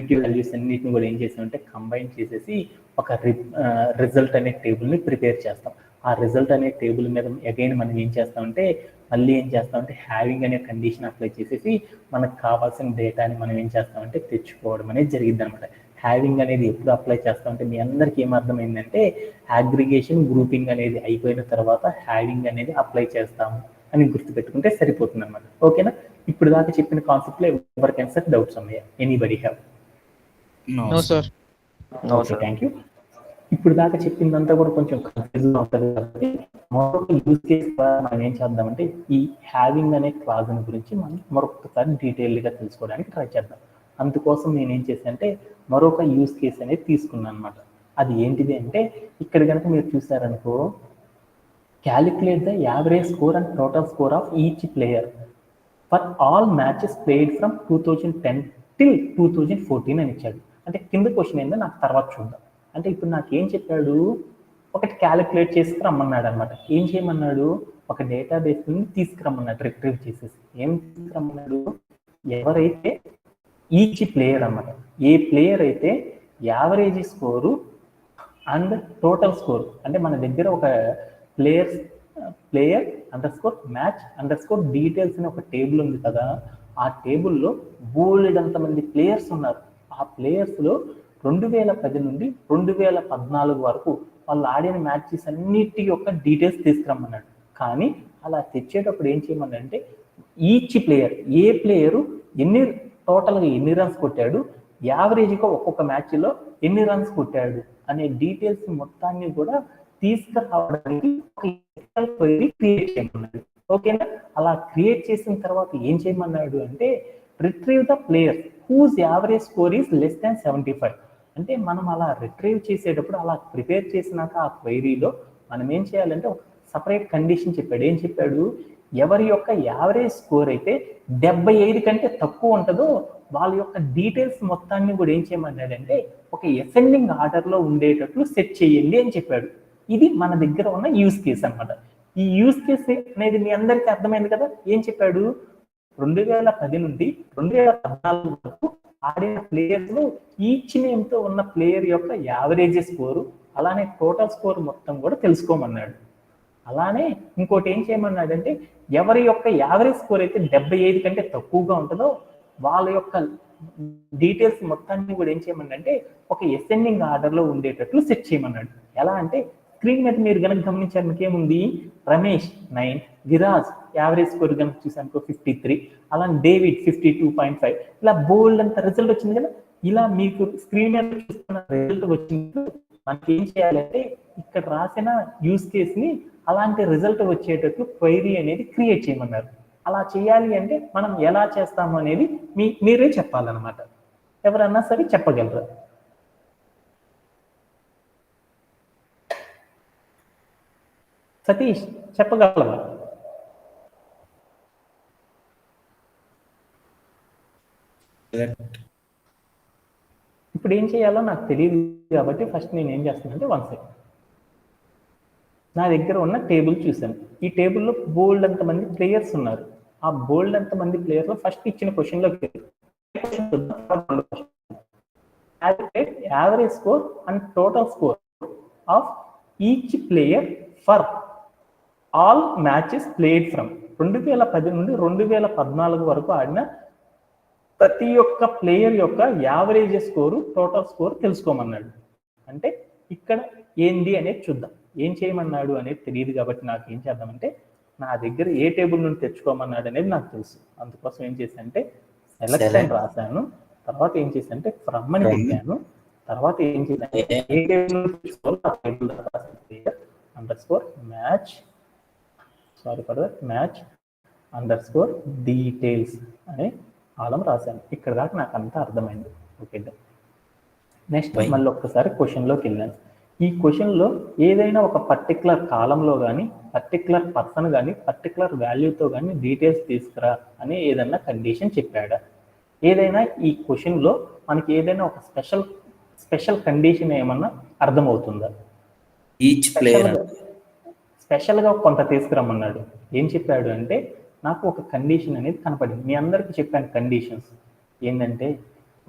వాల్యూస్ అన్నిటిని కూడా ఏం చేస్తామంటే కంబైన్ చేసేసి ఒక రిజల్ట్ అనే టేబుల్ని ప్రిపేర్ చేస్తాం. ఆ రిజల్ట్ అనే టేబుల్ మీద అగైన్ మనం ఏం చేస్తామంటే హ్యావింగ్ అనే కండిషన్ అప్లై చేసేసి మనకు కావాల్సిన డేటాని మనం ఏం చేస్తామంటే తెచ్చుకోవడం అనేది జరిగింది అనమాట. హ్యావింగ్ అనేది ఎప్పుడు అప్లై చేస్తామంటే మీ అందరికీ ఏమర్థమైందంటే అగ్రిగేషన్ గ్రూపింగ్ అనేది అయిపోయిన తర్వాత హ్యావింగ్ అనేది అప్లై చేస్తాము అని గుర్తుపెట్టుకుంటే సరిపోతుంది అనమాట. ఓకేనా? ఇప్పుడు దాకా చెప్పిన కాన్సెప్ట్ లో ఎవరికైనా సార్ డౌట్స్ ఉన్నాయా? Anybody have? No sir. Okay, thank you. ఇప్పుడు దాకా చెప్పిందంతా కూడా కొంచెం కన్ఫ్యూజన్ ఉంటుంది కాబట్టి మరొక యూజ్ కేస్ మనం ఏం చేద్దామంటే ఈ హ్యావింగ్ అనే క్లాజ్ గురించి మనం మరొకసారి డీటెయిల్గా తెలుసుకోవడానికి ట్రై చేద్దాం. అందుకోసం నేను ఏం చేశానంటే మరొక యూజ్ కేస్ అనేది తీసుకున్నాను అనమాట. అది ఏంటిది అంటే ఇక్కడ కనుక మీరు చూసారనుకో, calculate the average score and total score of each player for all matches played from 2010 till 2014 అని ఇచ్చాడు. అంటే కింద క్వశ్చన్ ఏందో నాకు తర్వాత చూద్దాం. అంటే ఇప్పుడు నాకు ఏం చెప్పాడు, ఒకటి క్యాలిక్యులేట్ చేసుకురమ్మన్నాడు అనమాట. ఏం చేయమన్నాడు, ఒక డేటాబేస్ నుండి తీసుకురమ్మన్నాడు, రిట్రీవ్ చేసేసి. ఏం తీసుకురమ్మన్నాడు, ఎవరైతే ఈచ్ ప్లేయర్ అన్నమాట, ఏ ప్లేయర్ అయితే average score and total score, అంటే మన దగ్గర ఒక players player under score match under score details అని ఒక టేబుల్ ఉంది కదా, ఆ టేబుల్లో బోలెడంత మంది ప్లేయర్స్ ఉన్నారు. ఆ ప్లేయర్స్లో 2010 నుండి 2014 వరకు వాళ్ళు ఆడిన మ్యాచెస్ అన్నిటి యొక్క డీటెయిల్స్ తీసుకురమ్మన్నాడు. కానీ అలా తెచ్చేటప్పుడు ఏం చేయమన్నాడంటే ఈచ్ ప్లేయర్, ఏ ప్లేయరు టోటల్గా ఎన్ని రన్స్ కొట్టాడు, యావరేజ్గా ఒక్కొక్క మ్యాచ్లో ఎన్ని రన్స్ కొట్టాడు అనే డీటెయిల్స్ మొత్తాన్ని కూడా తీసుకురావడానికి ఒక ఎక్సెల్ క్వెరీ క్రియేట్ చేయమన్నాడు. ఓకేనా? అలా క్రియేట్ చేసిన తర్వాత ఏం చేయమన్నాడు అంటే retrieve the player whose average score is less than 75. అంటే మనం అలా రిట్రీవ్ చేసేటప్పుడు అలా ప్రిపేర్ చేసినాక ఆ క్వైరీలో మనం ఏం చేయాలంటే ఒక సపరేట్ కండిషన్ చెప్పాడు. ఏం చెప్పాడు? ఎవరి యొక్క యావరేజ్ స్కోర్ అయితే 75 కంటే తక్కువ ఉంటుందో వాళ్ళ యొక్క డీటెయిల్స్ మొత్తాన్ని కూడా ఏం చేయమన్నాడంటే ఒక అసెండింగ్ ఆర్డర్లో ఉండేటట్లు సెట్ చేయండి అని చెప్పాడు. ఇది మన దగ్గర ఉన్న యూజ్ కేస్ అన్నమాట. ఈ యూజ్ కేస్ అనేది మీ అందరికీ అర్థమైంది కదా. ఏం చెప్పాడు? 2010 నుండి 2014 వరకు ఆడిన ప్లేయర్స్ లో ఈచ్ నేమ్ తో ఉన్న ప్లేయర్ యొక్క యావరేజ్ స్కోరు అలానే టోటల్ స్కోర్ మొత్తం కూడా తెలుసుకోమన్నాడు. అలానే ఇంకోటి ఏం చేయమన్నాడంటే ఎవరి యొక్క యావరేజ్ స్కోర్ అయితే 75 కంటే తక్కువగా ఉంటుందో వాళ్ళ యొక్క డీటెయిల్స్ మొత్తాన్ని కూడా ఏం చేయమన్నాడంటే ఒక అసెండింగ్ ఆర్డర్ లో ఉండేటట్లు సెట్ చేయమన్నాడు. ఎలా అంటే స్క్రీన్ మీద మీరు కనుక గమనించారు, మీకు ఏముంది? రమేష్ 9, విరాజ్ యావరేజ్ స్కోర్ కనుక చూసానుకో 53, అలానే డేవిడ్ 52.5, ఇలా బోల్డ్ అంత రిజల్ట్ వచ్చింది కదా. ఇలా మీకు స్క్రీన్ మీద చూస్తున్న రిజల్ట్ వచ్చినప్పుడు మనకి ఏం చేయాలంటే ఇక్కడ రాసిన యూజ్ కేస్ ని అలాంటి రిజల్ట్ వచ్చేటట్లు క్వైరీ అనేది క్రియేట్ చేయమన్నారు. అలా చేయాలి అంటే మనం ఎలా చేస్తాము అనేది మీరే చెప్పాలన్నమాట. ఎవరన్నా సరే చెప్పగలరా? సతీష్ చెప్పగలవా? ఇప్పుడు ఏం చేయాలో నాకు తెలియదు కాబట్టి ఫస్ట్ నేను ఏం చేస్తానంటే 1 సెకండ్ నా దగ్గర ఉన్న టేబుల్ చూశాను. ఈ టేబుల్లో బోల్డ్ అంత మంది ప్లేయర్స్ ఉన్నారు. ఆ బోల్డ్ అంత మంది ప్లేయర్లో ఫస్ట్ ఇచ్చిన క్వశ్చన్లోకి average score and total score of each player for all matches played from 2010 నుండి 2014 వరకు ఆడిన ప్రతి ఒక్క ప్లేయర్ యొక్క యావరేజ్ స్కోరు టోటల్ స్కోర్ తెలుసుకోమన్నాడు. అంటే ఇక్కడ ఏంది అనేది చూద్దాం. ఏం చేయమన్నాడు అనేది తెలియదు కాబట్టి నాకు ఏం చేద్దామంటే నా దగ్గర ఏ టేబుల్ నుండి తెచ్చుకోమన్నాడు అనేది నాకు తెలుసు. అందుకోసం ఏం చేశానంటే సెలెక్ట్ అని రాశాను. తర్వాత ఏం చేశానంటే ఫ్రమ్ అని పెట్టాను. తర్వాత ఏం చేశానంటే ఏ టేబుల్ నుండి తెచ్చుకోవాలో ఆ table under score match match under score details అనే ఆలం రాశాను. ఇక్కడ దాకా నాకు అంతా అర్థమైంది. ఓకే, నెక్స్ట్ మళ్ళీ ఒక్కసారి క్వశ్చన్లోకి వెళ్ళాను. ఈ క్వశ్చన్లో ఏదైనా ఒక పర్టికులర్ కాలంలో కానీ పర్టికులర్ పర్సన్ కానీ పర్టికులర్ వాల్యూతో కానీ డీటెయిల్స్ తీసుకురా అని ఏదైనా కండిషన్ చెప్పాడా? ఏదైనా ఈ క్వశ్చన్లో మనకి ఏదైనా ఒక స్పెషల్ కండిషన్ ఏమన్నా అర్థమవుతుందా? ఈచ్ ప్లేయర్ స్పెషల్గా కొంత తీసుకురమ్మన్నాడు. ఏం చెప్పాడు అంటే నాకు ఒక కండిషన్ అనేది కనపడింది. మీ అందరికీ చెప్పాను కండిషన్స్ ఏంటంటే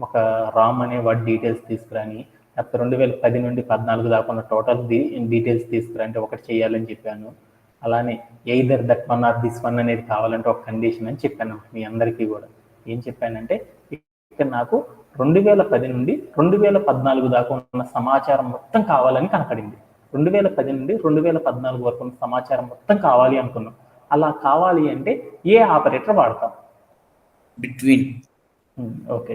ఒక రామ్ అనే వాడి డీటెయిల్స్ తీసుకురాని, లేకపోతే 2010 నుండి 14 దాకా ఉన్న టోటల్ డీటెయిల్స్ తీసుకురా అంటే ఒకటి చేయాలని చెప్పాను. అలానే either that one or this one అనేది కావాలంటే ఒక కండిషన్ అని చెప్పాను మీ అందరికీ కూడా. ఏం చెప్పానంటే ఇక్కడ నాకు 2010 నుండి 2014 దాకా ఉన్న సమాచారం మొత్తం కావాలని కనపడింది. 2010 నుండి 2014 వరకు ఉన్న సమాచారం మొత్తం కావాలి అనుకున్నాం. అలా కావాలి అంటే ఏ ఆపరేటర్ వాడతాం? బిట్వీన్. ఓకే,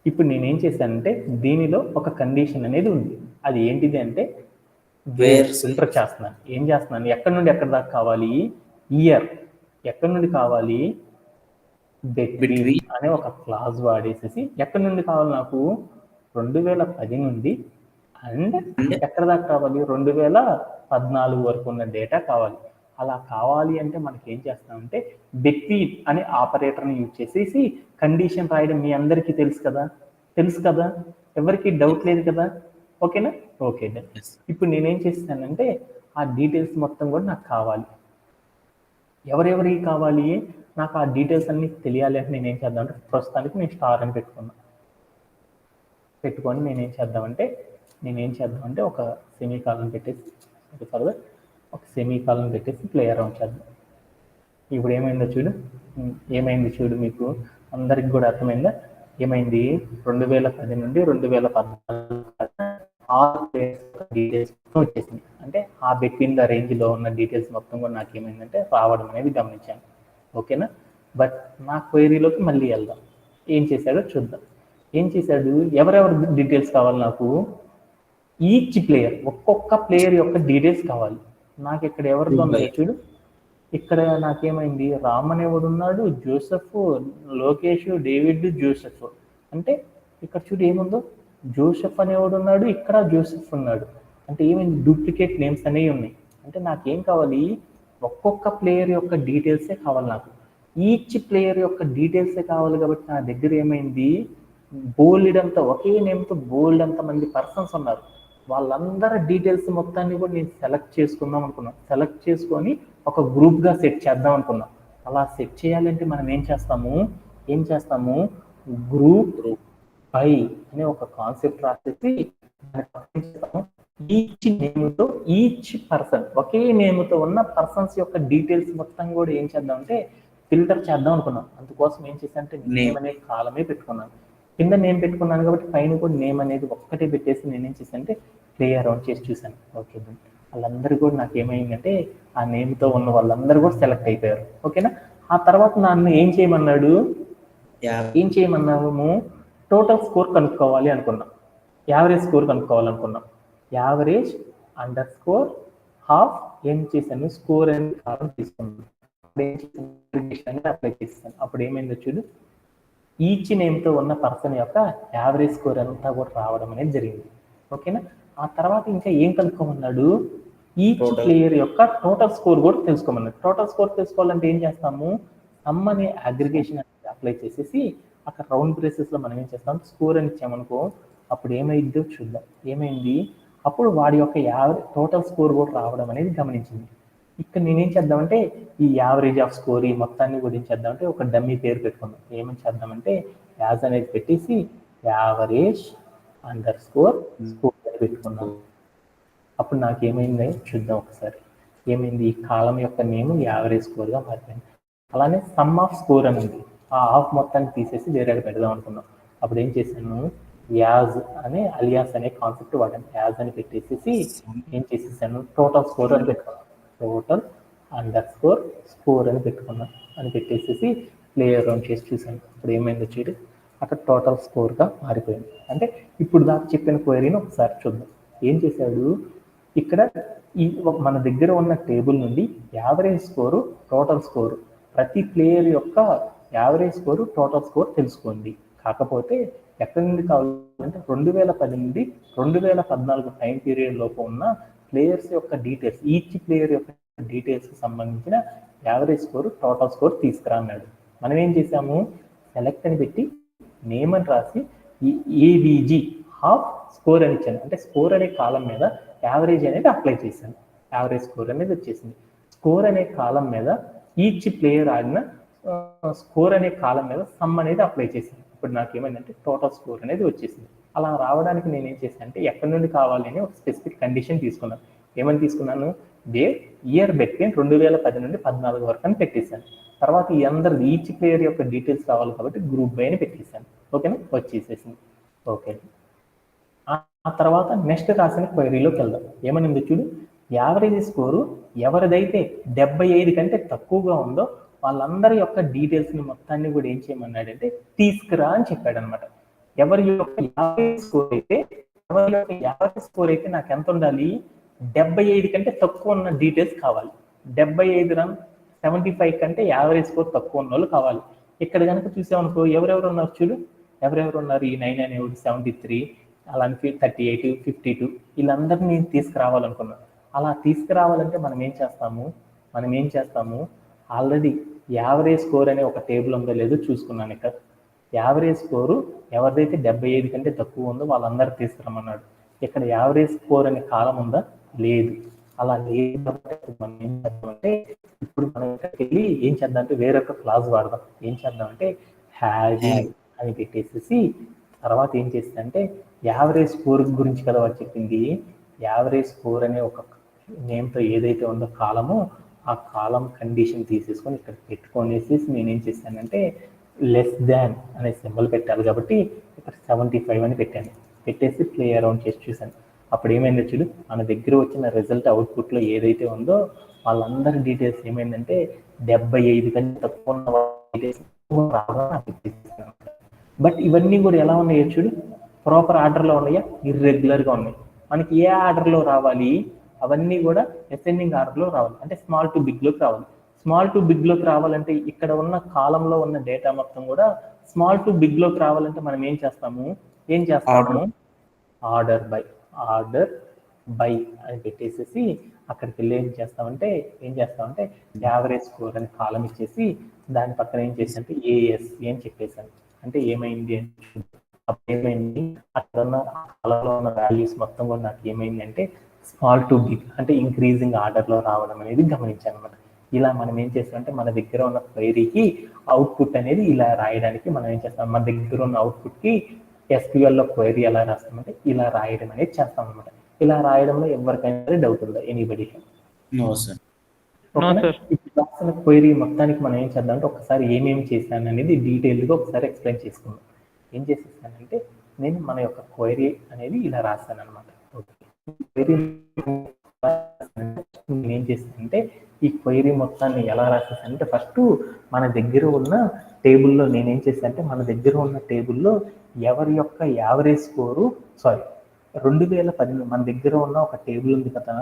ఇప్పుడు నేనేం చేశానంటే దీనిలో ఒక కండిషన్ అనేది ఉంది. అది ఏంటిది అంటే వేర్ ఫిల్టర్ చేస్తున్నాను. ఏం చేస్తున్నాను? ఎక్కడి నుండి ఎక్కడి దాకా కావాలి? ఇయర్. ఎక్కడి నుండి కావాలి? బిట్వీన్ అనే ఒక క్లాజ్ వాడేసేసి ఎక్కడి నుండి కావాలి నాకు? 2010 నుండి అండ్ ఎక్కడ దాకా కావాలి? 2014 వరకు ఉన్న డేటా కావాలి. అలా కావాలి అంటే మనకి ఏం చేస్తామంటే బిట్వీన్ అనే ఆపరేటర్ని యూజ్ చేసేసి కండిషన్ రాయడం మీ అందరికీ తెలుసు కదా, ఎవరికి డౌట్ లేదు కదా? ఓకేనా? ఓకే, ఇప్పుడు నేనేం చేస్తానంటే ఆ డీటెయిల్స్ మొత్తం కూడా నాకు కావాలి. ఎవరెవరికి కావాలి? నాకు ఆ డీటెయిల్స్ అన్ని తెలియాలి అంటే నేనేం చేద్దామంటే ప్రస్తుతానికి నేను స్టార్ అని పెట్టుకొని నేనేం చేద్దామంటే ఒక సెమీ కాలన్ పెట్టేసి ఫర్దర్ ఒక సెమీకాలన్ పెట్టేసి ప్లే అరౌండ్ చేద్దాం. ఇప్పుడు ఏమైందో చూడు, ఏమైంది చూడు, మీకు అందరికి కూడా అర్థమైందా? ఏమైంది, 2010 నుండి 2014 డీటెయిల్స్ మొత్తం వచ్చేసింది. అంటే ఆ బిట్వీన్ ద రేంజ్లో ఉన్న డీటెయిల్స్ మొత్తం కూడా నాకు ఏమైందంటే రావడం అనేది గమనించాను. ఓకేనా? బట్ నా క్వైరీలోకి మళ్ళీ వెళ్దాం. ఏం చేశాడో చూద్దాం. ఏం చేశాడు, ఎవరెవరి డీటెయిల్స్ కావాలి నాకు? ఈచ్ ప్లేయర్, ఒక్కొక్క ప్లేయర్ యొక్క డీటెయిల్స్ కావాలి నాకు. ఇక్కడ ఎవరితో ఉన్నాయో చూడు, ఇక్కడ నాకేమైంది, రామ్ అనేవాడు ఉన్నాడు, జోసెఫ్, లోకేష్, డేవిడ్, జోసెఫ్. అంటే ఇక్కడ చూడు ఏముందో, జోసెఫ్ అనేవాడు ఉన్నాడు, ఇక్కడ జోసెఫ్ ఉన్నాడు. అంటే ఏమైంది, డూప్లికేట్ నేమ్స్ అనేవి ఉన్నాయి. అంటే నాకేం కావాలి, ఒక్కొక్క ప్లేయర్ యొక్క డీటెయిల్సే కావాలి నాకు. ఈచ్ ప్లేయర్ యొక్క డీటెయిల్సే కావాలి కాబట్టి నా దగ్గర ఏమైంది, బోల్డ్ అంతా ఒకే నేమ్తో బోల్డ్ అంత మంది పర్సన్స్ ఉన్నారు. వాళ్ళందరి డీటెయిల్స్ మొత్తాన్ని కూడా నేను సెలెక్ట్ చేసుకుందాం అనుకున్నాను. సెలెక్ట్ చేసుకొని ఒక గ్రూప్గా సెట్ చేద్దాం అనుకున్నాం. అలా సెట్ చేయాలంటే మనం ఏం చేస్తాము, గ్రూప్ బై అనే ఒక కాన్సెప్ట్ రాసేసి ఈచ్ నేమ్తో, ఈచ్ పర్సన్, ఒకే నేమ్తో ఉన్న పర్సన్స్ యొక్క డీటెయిల్స్ మొత్తం కూడా ఏం చేద్దామంటే ఫిల్టర్ చేద్దాం అనుకున్నాం. అందుకోసం ఏం చేశానంటే నేమ్ అనే కాలమే పెట్టుకున్నాను. కింద నేమ్ పెట్టుకున్నాను కాబట్టి పైన కూడా నేమ్ అనేది ఒక్కటే పెట్టేసి నేనేం చేశానంటే ప్లే అరౌండ్ చేసి చూశాను. ఓకే, వాళ్ళందరూ కూడా నాకు ఏమైందంటే ఆ నేమ్తో ఉన్న వాళ్ళందరూ కూడా సెలెక్ట్ అయిపోయారు. ఓకేనా? ఆ తర్వాత నన్ను ఏం చేయమన్నాము, టోటల్ స్కోర్ కనుక్కోవాలి అనుకున్నాం. యావరేజ్ స్కోర్ కనుక్కోవాలనుకున్నాం. యావరేజ్ అండర్ స్కోర్ హాఫ్ ఏం చేశాను, స్కోర్ అనేది కాలం తీసుకున్నాను. అప్లై చేస్తాను. అప్పుడు ఏమైందో చూడు, ఈచ్ నేమ్తో ఉన్న పర్సన్ యొక్క యావరేజ్ స్కోర్ అంతా కూడా రావడం అనేది జరిగింది. ఓకేనా? ఆ తర్వాత ఇంకా ఏం కనుక్కోమన్నాడు, ఈచ్ ప్లేయర్ యొక్క టోటల్ స్కోర్ కూడా తెలుసుకోమన్నాడు. టోటల్ స్కోర్ తెలుసుకోవాలంటే ఏం చేస్తాము, సమ్ అనే అగ్రిగేషన్ అనేది అప్లై చేసేసి అక్కడ రౌండ్ బ్రేసెస్లో మనం ఏం చేస్తాం, స్కోర్ అని ఇచ్చామనుకో, అప్పుడు ఏమైందో చూద్దాం. ఏమైంది, అప్పుడు వాడి యొక్క టోటల్ స్కోర్ కూడా రావడం అనేది గమనించింది. ఇక్కడ నేనేం చేద్దామంటే ఈ యావరేజ్ ఆఫ్ స్కోర్ ఈ మొత్తాన్ని కూడా ఏం చేద్దామంటే ఒక డమ్మీ పేరు పెట్టుకుందాం. ఏమని చేద్దామంటే యాజ్ అనేది పెట్టేసి యావరేజ్ అండర్ స్కోర్ అని పెట్టుకున్నాం. అప్పుడు నాకు ఏమైంది చూద్దాం ఒకసారి. ఏమైంది, ఈ కాలం యొక్క నేమ్ యావరేజ్ స్కోర్గా మారిపోయింది. అలానే సమ్ ఆఫ్ స్కోర్ అనేది ఆ ఆఫ్ మొత్తాన్ని తీసేసి వేరే పెడదాం అనుకున్నాం. అప్పుడు ఏం చేశాను, యాజ్ అనే అలియాస్ అనే కాన్సెప్ట్ వాడాను. యాజ్ అని పెట్టేసి ఏం చేసేసాను, టోటల్ స్కోర్ అని పెట్టుకున్నాను. టోటల్ అండర్ స్కోర్ అని పెట్టేసి ప్లే అరౌండ్ చేసి చూసాను. ఇప్పుడు ఏమైందో చూడు, అక్కడ టోటల్ స్కోర్గా మారిపోయింది. అంటే ఇప్పుడు దాకా చెప్పిన క్వైరీని ఒకసారి చూద్దాం. ఏం చేశాడు, ఇక్కడ ఈ మన దగ్గర ఉన్న టేబుల్ నుండి యావరేజ్ స్కోరు, టోటల్ స్కోరు, ప్రతి ప్లేయర్ యొక్క యావరేజ్ స్కోరు, టోటల్ స్కోర్ తెలుసుకోండి. కాకపోతే ఎక్కడి నుండి కావాలంటే 2010 నుండి 2014 టైం పీరియడ్ లోపు ఉన్న ప్లేయర్స్ యొక్క డీటెయిల్స్, ఈచ్ ప్లేయర్ యొక్క డీటెయిల్స్కి సంబంధించిన యావరేజ్ స్కోర్, టోటల్ స్కోర్ తీసుకురా అన్నాడు. మనం ఏం చేసాము, సెలెక్ట్ అని పెట్టి నేమ్ అని రాసి ఈ ఏబిజి హాఫ్ స్కోర్ అని ఇచ్చాను. అంటే స్కోర్ అనే కాలం మీద యావరేజ్ అనేది అప్లై చేశాను. యావరేజ్ స్కోర్ అనేది వచ్చేసింది. స్కోర్ అనే కాలం మీద ఈచ్ ప్లేయర్ ఆడిన స్కోర్ అనే కాలం మీద సమ్ అనేది అప్లై చేశాను. ఇప్పుడు నాకు ఏమైందంటే టోటల్ స్కోర్ అనేది వచ్చేసింది. అలా రావడానికి నేను ఏం చేశాను అంటే ఎక్కడి నుండి కావాలి అని ఒక స్పెసిఫిక్ కండిషన్ తీసుకున్నాను. ఏమని తీసుకున్నాను, ఇయర్ బిట్వీన్ 2010 నుండి 14 వరకు అని పెట్టేశాను. తర్వాత ఈ అందరు ఈచ్ ప్లేయర్ యొక్క డీటెయిల్స్ కావాలి కాబట్టి గ్రూప్ బై అని పెట్టేశాను. ఓకేనా, వచ్చేసేసింది. ఓకే, ఆ తర్వాత నెక్స్ట్ రాసిన క్వైరీలోకి వెళ్దాం. ఏమనింది చూడు, యావరేజ్ స్కోరు ఎవరిదైతే 75 కంటే తక్కువగా ఉందో వాళ్ళందరి యొక్క డీటెయిల్స్ని మొత్తాన్ని కూడా ఏం చేయమన్నాడంటే తీసుకురా అని చెప్పాడు అనమాట. ఎవరి యొక్క యావరేజ్ స్కోర్ అయితే నాకు ఎంత ఉండాలి, 75 కంటే తక్కువ ఉన్న డీటెయిల్స్ కావాలి. 75 రన్ 75 కంటే యావరేజ్ స్కోర్ తక్కువ ఉన్న వాళ్ళు కావాలి. ఇక్కడ కనుక చూసామనుకో ఎవరెవరు ఉన్నారు చూడు, ఎవరెవరు ఉన్నారు, ఈ 9 అనేవాడు 73, అలాంటి 38, 52 వీళ్ళందరినీ తీసుకురావాలనుకున్నాను. అలా తీసుకురావాలంటే మనం ఏం చేస్తాము, ఆల్రెడీ యావరేజ్ స్కోర్ అనే ఒక టేబుల్ ఉందో లేదో చూసుకున్నాను. ఇక్కడ యావరేజ్ స్కోరు ఎవరిదైతే 75 కంటే తక్కువ ఉందో వాళ్ళందరూ తీసుకురమ్మన్నాడు. ఇక్కడ యావరేజ్ స్కోర్ అనే కాలం ఉందా, లేదు. అలా లేదు కాబట్టి మనం ఏం చేద్దామంటే ఇప్పుడు మనం ఇక్కడికి వెళ్ళి ఏం చేద్దామంటే వేరొక క్లాస్ వాడదాం. ఏం చేద్దామంటే హ్యావింగ్ అని పెట్టేసి తర్వాత ఏం చేస్తుందంటే యావరేజ్ స్కోర్ గురించి కదా వాడు చెప్పింది. యావరేజ్ స్కోర్ అనే ఒక నేమ్తో ఏదైతే ఉందో కాలము, ఆ కాలం కండిషన్ తీసేసుకొని ఇక్కడ పెట్టుకొనేసి నేనేం చేశానంటే లెస్ దాన్ అనే సింబల్ పెట్టాలి కాబట్టి ఇక్కడ 75 అని పెట్టాను. పెట్టేసి ప్లే అరౌండ్ చేసి చూశాను. అప్పుడు ఏమైందో చూడు, మన దగ్గర వచ్చిన రిజల్ట్ అవుట్పుట్లో ఏదైతే ఉందో వాళ్ళందరి డీటెయిల్స్ ఏమైందంటే 75 కంటే తక్కువ ఉన్న డీటెయిల్స్ బట్ ఇవన్నీ కూడా ఎలా ఉన్నాయో చూడు, ప్రాపర్ ఆర్డర్లో ఉన్నాయా, ఇర్రెగ్యులర్గా ఉన్నాయి. మనకి ఏ ఆర్డర్లో రావాలి, అవన్నీ కూడా అసెండింగ్ ఆర్డర్లో రావాలి, అంటే స్మాల్ టు బిగ్లోకి రావాలి. స్మాల్ టు బిగ్లోకి రావాలంటే ఇక్కడ ఉన్న కాలంలో ఉన్న డేటా మొత్తం కూడా స్మాల్ టు బిగ్లోకి రావాలంటే మనం ఏం చేస్తాము ఆర్డర్ బై అని పెట్టేసేసి అక్కడికి వెళ్ళి ఏం చేస్తామంటే యావరేజ్ స్కోర్ అని కాలం ఇచ్చేసి దాని పక్కన ఏం చేశానంటే ఏఎస్సి అని చెప్పేశాను. అంటే ఏమైంది అప్పుడు ఏమైంది, అక్కడ ఉన్న కాలంలో ఉన్న వాల్యూస్ మొత్తం కూడా నాకు ఏమైంది అంటే స్మాల్ టు బిగ్ అంటే ఇంక్రీజింగ్ ఆర్డర్లో రావడం అనేది గమనించాను అనమాట. ఇలా మనం ఏం చేస్తామంటే మన దగ్గర ఉన్న క్వైరీకి అవుట్పుట్ అనేది ఇలా రాయడానికి మనం ఏం చేస్తాం, మన దగ్గర ఉన్న అవుట్పుట్కి ఎస్క్యూఎల్లో క్వైరీ ఎలా రాస్తామంటే ఇలా రాయడం అనేది చేస్తాం అనమాట. ఇలా రాయడంలో ఎవరికైనా డౌట్ ఉందా ఎనీబడి? ఇప్పుడు రాసిన క్వైరీ మొత్తానికి మనం ఏం చేద్దాం అంటే ఒకసారి ఏమేమి చేశాను అనేది డీటెయిల్గా ఒకసారి ఎక్స్ప్లెయిన్ చేసుకుందాం. ఏం చేసేసానంటే నేను మన యొక్క క్వైరీ అనేది ఇలా రాశాను అనమాట. క్వైరీ నేనేం చేశానంటే ఈ క్వైరీ మొత్తాన్ని ఎలా రాసేసానంటే ఫస్ట్ మన దగ్గర ఉన్న టేబుల్లో నేనేం చేశానంటే మన దగ్గర ఉన్న టేబుల్లో ఎవరి యొక్క యావరేజ్ స్కోరు 2010 మన దగ్గర ఉన్న ఒక టేబుల్ ఉంది కదా,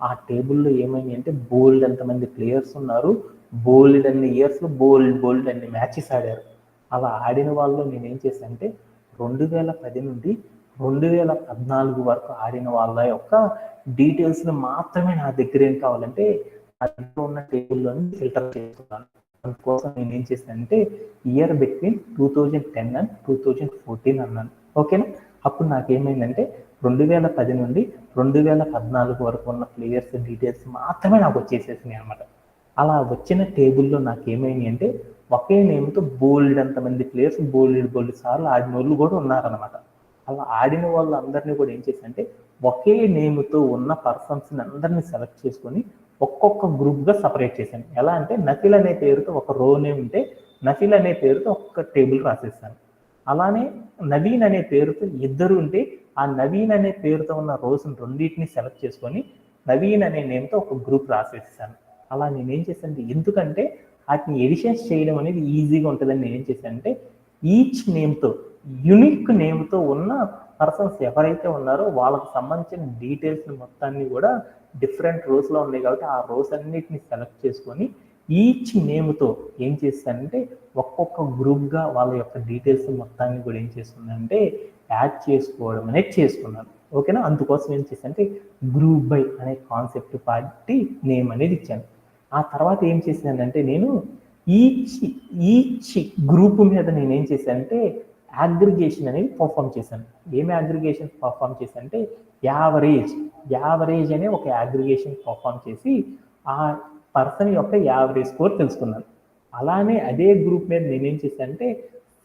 ఆ టేబుల్లో ఏమైంది అంటే బోల్డ్ ఎంతమంది ప్లేయర్స్ ఉన్నారు, బోల్డ్ అన్ని ఇయర్స్లో బోల్డ్ అన్ని మ్యాచెస్ ఆడారు. అలా ఆడిన వాళ్ళు నేనేం చేశానంటే 2010 నుండి 2014 వరకు ఆడిన వాళ్ళ యొక్క డీటెయిల్స్ని మాత్రమే నా దగ్గర ఏం కావాలంటే నా దగ్గర ఉన్న టేబుల్లోని ఫిల్టర్ చేసుకున్నాను. అందుకోసం నేను ఏం చేశానంటే ఇయర్ బిట్వీన్ 2010 అండ్ 2014 అన్నాను. ఓకేనా? అప్పుడు నాకేమైందంటే 2010 నుండి 2014 వరకు ఉన్న ప్లేయర్స్ డీటెయిల్స్ మాత్రమే నాకు వచ్చేసేసినాయి అనమాట. అలా వచ్చిన టేబుల్లో నాకు ఏమైంది అంటే ఒకే నేమ్తో బోల్డ్ అంతమంది ప్లేయర్స్ బోల్డ్ సార్లు ఆడిన వాళ్ళు కూడా ఉన్నారనమాట. అలా ఆడిన వాళ్ళందరినీ కూడా ఏం చేశానంటే ఒకే నేమ్తో ఉన్న పర్సన్స్ని అందరినీ సెలెక్ట్ చేసుకొని ఒక్కొక్క గ్రూప్గా సపరేట్ చేశాను. ఎలా అంటే నఫిల్ అనే పేరుతో ఒక రో నేమ్ ఉంటే నఫిల్ అనే పేరుతో ఒక్క టేబుల్ రాసేసాను. అలానే నవీన్ అనే పేరుతో ఇద్దరు ఉంటే ఆ నవీన్ అనే పేరుతో ఉన్న రోస్ని రెండింటిని సెలెక్ట్ చేసుకొని నవీన్ అనే నేమ్తో ఒక గ్రూప్ రాసేసాను. అలా నేనేం చేశానంటే ఎందుకంటే వాటిని ఎడిషన్స్ చేయడం అనేది ఈజీగా ఉంటుందని నేనేం చేశానంటే ఈచ్ నేమ్తో యునిక్ నేమ్తో ఉన్న పర్సన్స్ ఎవరైతే ఉన్నారో వాళ్ళకి సంబంధించిన డీటెయిల్స్ మొత్తాన్ని కూడా డిఫరెంట్ రోస్లో ఉన్నాయి కాబట్టి ఆ రోస్ అన్నిటిని సెలెక్ట్ చేసుకొని ఈచ్ నేమ్తో ఏం చేస్తానంటే ఒక్కొక్క గ్రూప్గా వాళ్ళ యొక్క డీటెయిల్స్ మొత్తాన్ని కూడా ఏం చేస్తున్నానంటే యాడ్ చేసుకోవడం అనేది చేసుకున్నాను. ఓకేనా? అందుకోసం ఏం చేశానంటే గ్రూప్ బై అనే కాన్సెప్ట్ పాటి నేమ్ అనేది ఇచ్చాను. ఆ తర్వాత ఏం చేశానంటే నేను ఈచ్ గ్రూప్ మీద నేను ఏం చేశానంటే అగ్రిగేషన్ అనేది పర్ఫామ్ చేశాను. ఏమి అగ్రిగేషన్ పర్ఫామ్ చేశానంటే యావరేజ్ అనే ఒక అగ్రిగేషన్ పర్ఫామ్ చేసి ఆ పర్సన్ యొక్క యావరేజ్ స్కోర్ తెలుసుకున్నాను. అలానే అదే గ్రూప్ మీద నేనేం చేశానంటే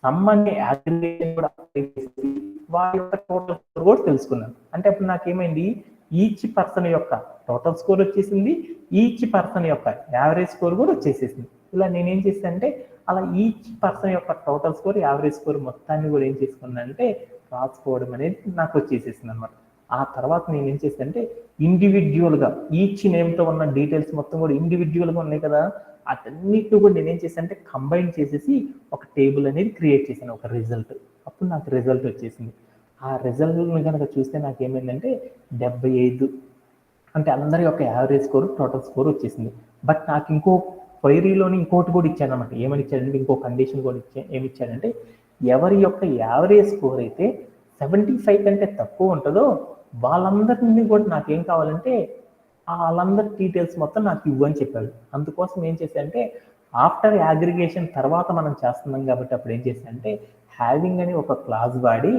సమ్ అనే అగ్రిగేషన్ కూడా అప్లై చేసి వారి యొక్క టోటల్ స్కోర్ కూడా తెలుసుకున్నాను. అంటే అప్పుడు నాకేమైంది, ఈచ్ పర్సన్ యొక్క టోటల్ స్కోర్ వచ్చేసింది, ఈచ్ పర్సన్ యొక్క యావరేజ్ స్కోర్ కూడా వచ్చేసేసింది. ఇలా నేనేం చేశానంటే అలా ఈచ్ పర్సన్ యొక్క టోటల్ స్కోర్ యావరేజ్ స్కోర్ మొత్తాన్ని కూడా ఏం చేసుకున్నానంటే రాసుకోవడం అనేది నాకు వచ్చేసేసింది అనమాట. ఆ తర్వాత నేను ఏం చేశానంటే ఇండివిజువల్గా ఈచ్ నేమ్తో ఉన్న డీటెయిల్స్ మొత్తం కూడా ఇండివిజువల్గా ఉన్నాయి కదా, అటన్నిటిని కూడా నేనేం చేశానంటే కంబైన్ చేసేసి ఒక టేబుల్ అనేది క్రియేట్ చేశాను, ఒక రిజల్ట్. అప్పుడు నాకు రిజల్ట్ వచ్చేసింది. ఆ రిజల్ట్ని కనుక చూస్తే నాకు ఏమైందంటే 75 అంటే అందరి యొక్క యావరేజ్ స్కోర్ టోటల్ స్కోర్ వచ్చేసింది. బట్ నాకు ఇంకో క్వైరీలోని ఇంకోటి కూడా ఇచ్చాను అనమాట. ఏమని ఇచ్చాడంటే ఇంకో కండిషన్ కూడా ఏమి ఇచ్చాడంటే ఎవరి యొక్క యావరేజ్ స్కోర్ అయితే 75 కంటే తక్కువ ఉంటుందో వాళ్ళందరినీ కూడా నాకేం కావాలంటే వాళ్ళందరి డీటెయిల్స్ మొత్తం నాకు ఇవ్వని చెప్పాడు. అందుకోసం ఏం చేశానంటే ఆఫ్టర్ అగ్రిగేషన్ తర్వాత మనం చేస్తున్నాం కాబట్టి అప్పుడు ఏం చేశానంటే హ్యావింగ్ అని ఒక క్లాస్ వాడి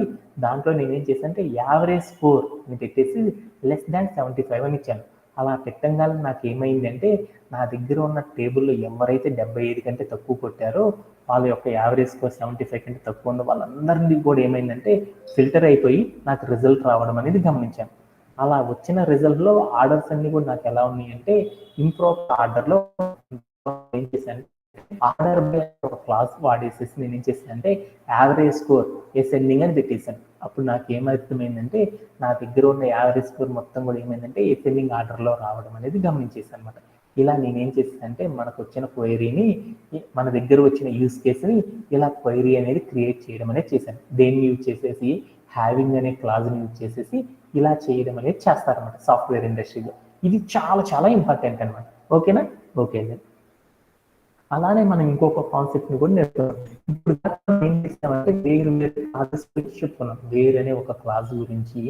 దాంట్లో నేనేం చేశానంటే యావరేజ్ స్కోర్ అని పెట్టేసి లెస్ దాన్ 75 అని ఇచ్చాను. అలా పెట్టంగానే నాకు ఏమైంది అంటే నా దగ్గర ఉన్న టేబుల్లో ఎవరైతే 75 కంటే తక్కువ కొట్టారో వాళ్ళ యొక్క యావరేజ్ స్కోర్ 75 కంటే తక్కువ ఉందో వాళ్ళందరినీ కూడా ఏమైందంటే ఫిల్టర్ అయిపోయి నాకు రిజల్ట్ రావడం అనేది గమనించాను. ఆ అలా వచ్చిన రిజల్ట్ లో ఆర్డర్స్ అన్ని కూడా నాకు ఎలా ఉన్నాయి అంటే ఇంప్రాపర్ ఆర్డర్ లో ఏం చేశాను, ఆర్డర్ బై ఒక క్లాస్ వాడేసేసి నేను ఏం చేశాను అంటే యావరేజ్ స్కోర్ ఎసెండింగ్ అని పెట్టేశాను. అప్పుడు నాకు ఏమర్థమైందంటే నా దగ్గర ఉన్న యావరేజ్ స్కోర్ మొత్తం కూడా ఏమైందంటే ఎసెండింగ్ ఆర్డర్ లో రావడం అనేది గమనించేసాను అనమాట. ఇలా నేనేం చేశానంటే మనకు వచ్చిన క్వైరీని, మన దగ్గర వచ్చిన యూస్ కేసుని ఇలా క్వైరీ అనేది క్రియేట్ చేయడం అనేది చేశాను. దేన్ని యూజ్ చేసేసి హ్యావింగ్ అనే క్లాజ్ని యూజ్ చేసేసి ఇలా చేయడం అనేది చేస్తారన్నమాట సాఫ్ట్వేర్ ఇండస్ట్రీలో. ఇది చాలా చాలా ఇంపార్టెంట్ అనమాట. ఓకేనా? ఓకే అండి. అలానే మనం ఇంకొక కాన్సెప్ట్ ని కూడా నేర్చుకున్నాం. ఇప్పుడు ఏం చేస్తామంటే వేరు వేరు క్లాసెస్ గురించి చెప్పుకున్నాం. వేర్ అనే ఒక క్లాస్ గురించి,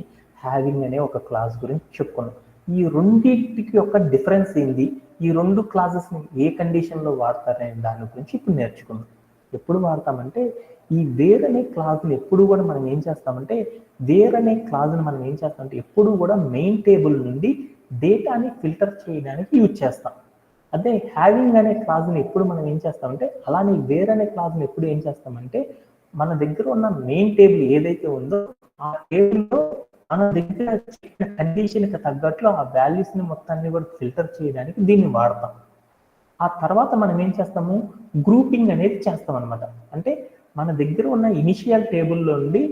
హ్యావింగ్ అనే ఒక క్లాస్ గురించి చెప్పుకున్నాం. ఈ రెండింటికి ఒక డిఫరెన్స్ ఏంది, ఈ రెండు క్లాసెస్ ని ఏ కండిషన్ లో వాడతారనే దాని గురించి ఇప్పుడు నేర్చుకున్నాం. ఎప్పుడు వాడతామంటే ఈ వేర్ అనే క్లాస్ ని ఎప్పుడు కూడా మనం ఏం చేస్తామంటే వేర్ అనే క్లాస్ ని మనం ఏం చేస్తామంటే ఎప్పుడు కూడా మెయిన్ టేబుల్ నుండి డేటాని ఫిల్టర్ చేయడానికి యూజ్ చేస్తాం. అదే హ్యావింగ్ అనే క్లాజ్ని ఎప్పుడు మనం ఏం చేస్తామంటే అలానే వేర్ అనే క్లాజ్ని ఎప్పుడు ఏం చేస్తామంటే మన దగ్గర ఉన్న మెయిన్ టేబుల్ ఏదైతే ఉందో ఆ టేబుల్లో మన దగ్గర కండిషన్కి తగ్గట్లు ఆ వాల్యూస్ని మొత్తాన్ని కూడా ఫిల్టర్ చేయడానికి దీన్ని వాడతాం. ఆ తర్వాత మనం ఏం చేస్తాము, గ్రూపింగ్ అనేది చేస్తాం అనమాట. అంటే మన దగ్గర ఉన్న ఇనిషియల్ టేబుల్లో నుండి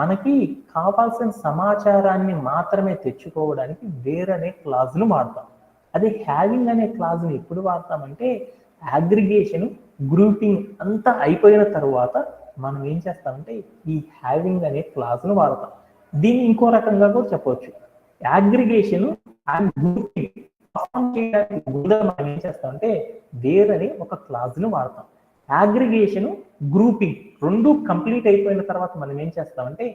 మనకి కావాల్సిన సమాచారాన్ని మాత్రమే తెచ్చుకోవడానికి వేర్ అనే క్లాజ్ను వాడతాం. అదే హ్యావింగ్ అనే క్లాజ్ని ఎప్పుడు వాడతామంటే అగ్రిగేషన్, గ్రూపింగ్ అంతా అయిపోయిన తర్వాత మనం ఏం చేస్తామంటే ఈ హ్యావింగ్ అనే క్లాజ్ను వాడతాం. దీన్ని ఇంకో రకంగా కూడా చెప్పవచ్చు, అగ్రిగేషన్ అండ్ గ్రూపింగ్ పర్ఫామ్ చేయడానికి ముందర మనం ఏం చేస్తామంటే వేర్ అనే ఒక క్లాజ్ను వాడతాం. అగ్రిగేషన్, గ్రూపింగ్ రెండు కంప్లీట్ అయిపోయిన తర్వాత మనం ఏం చేస్తామంటే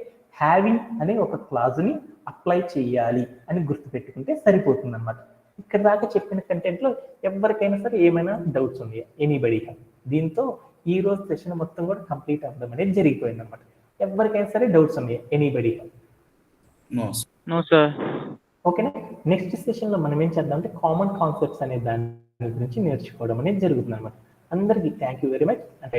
హ్యావింగ్ అనే ఒక క్లాజ్ని అప్లై చేయాలి అని గుర్తుపెట్టుకుంటే సరిపోతుంది అనమాట. ఇక్కడ దాకా చెప్పిన కంటెంట్ లో ఎవరికైనా సరే ఏమైనా డౌట్స్ ఉన్నాయా? ఎనీబడి? దీంతో ఈ రోజు సెషన్ మొత్తం కూడా కంప్లీట్ అవ్వడం అనేది జరిగిపోయింది అనమాట. ఎవరికైనా సరే డౌట్స్ ఉన్నాయా? ఎనీబడి? No sir. ఓకేనా? నెక్స్ట్ సెషన్ లో మనం ఏం చేద్దాం అంటే కామన్ కాన్సెప్ట్స్ అనే దాని గురించి నేర్చుకోవడం అనేది జరుగుతుంది అనమాట. అందరికీ థ్యాంక్ యూ వెరీ మచ్. అంటే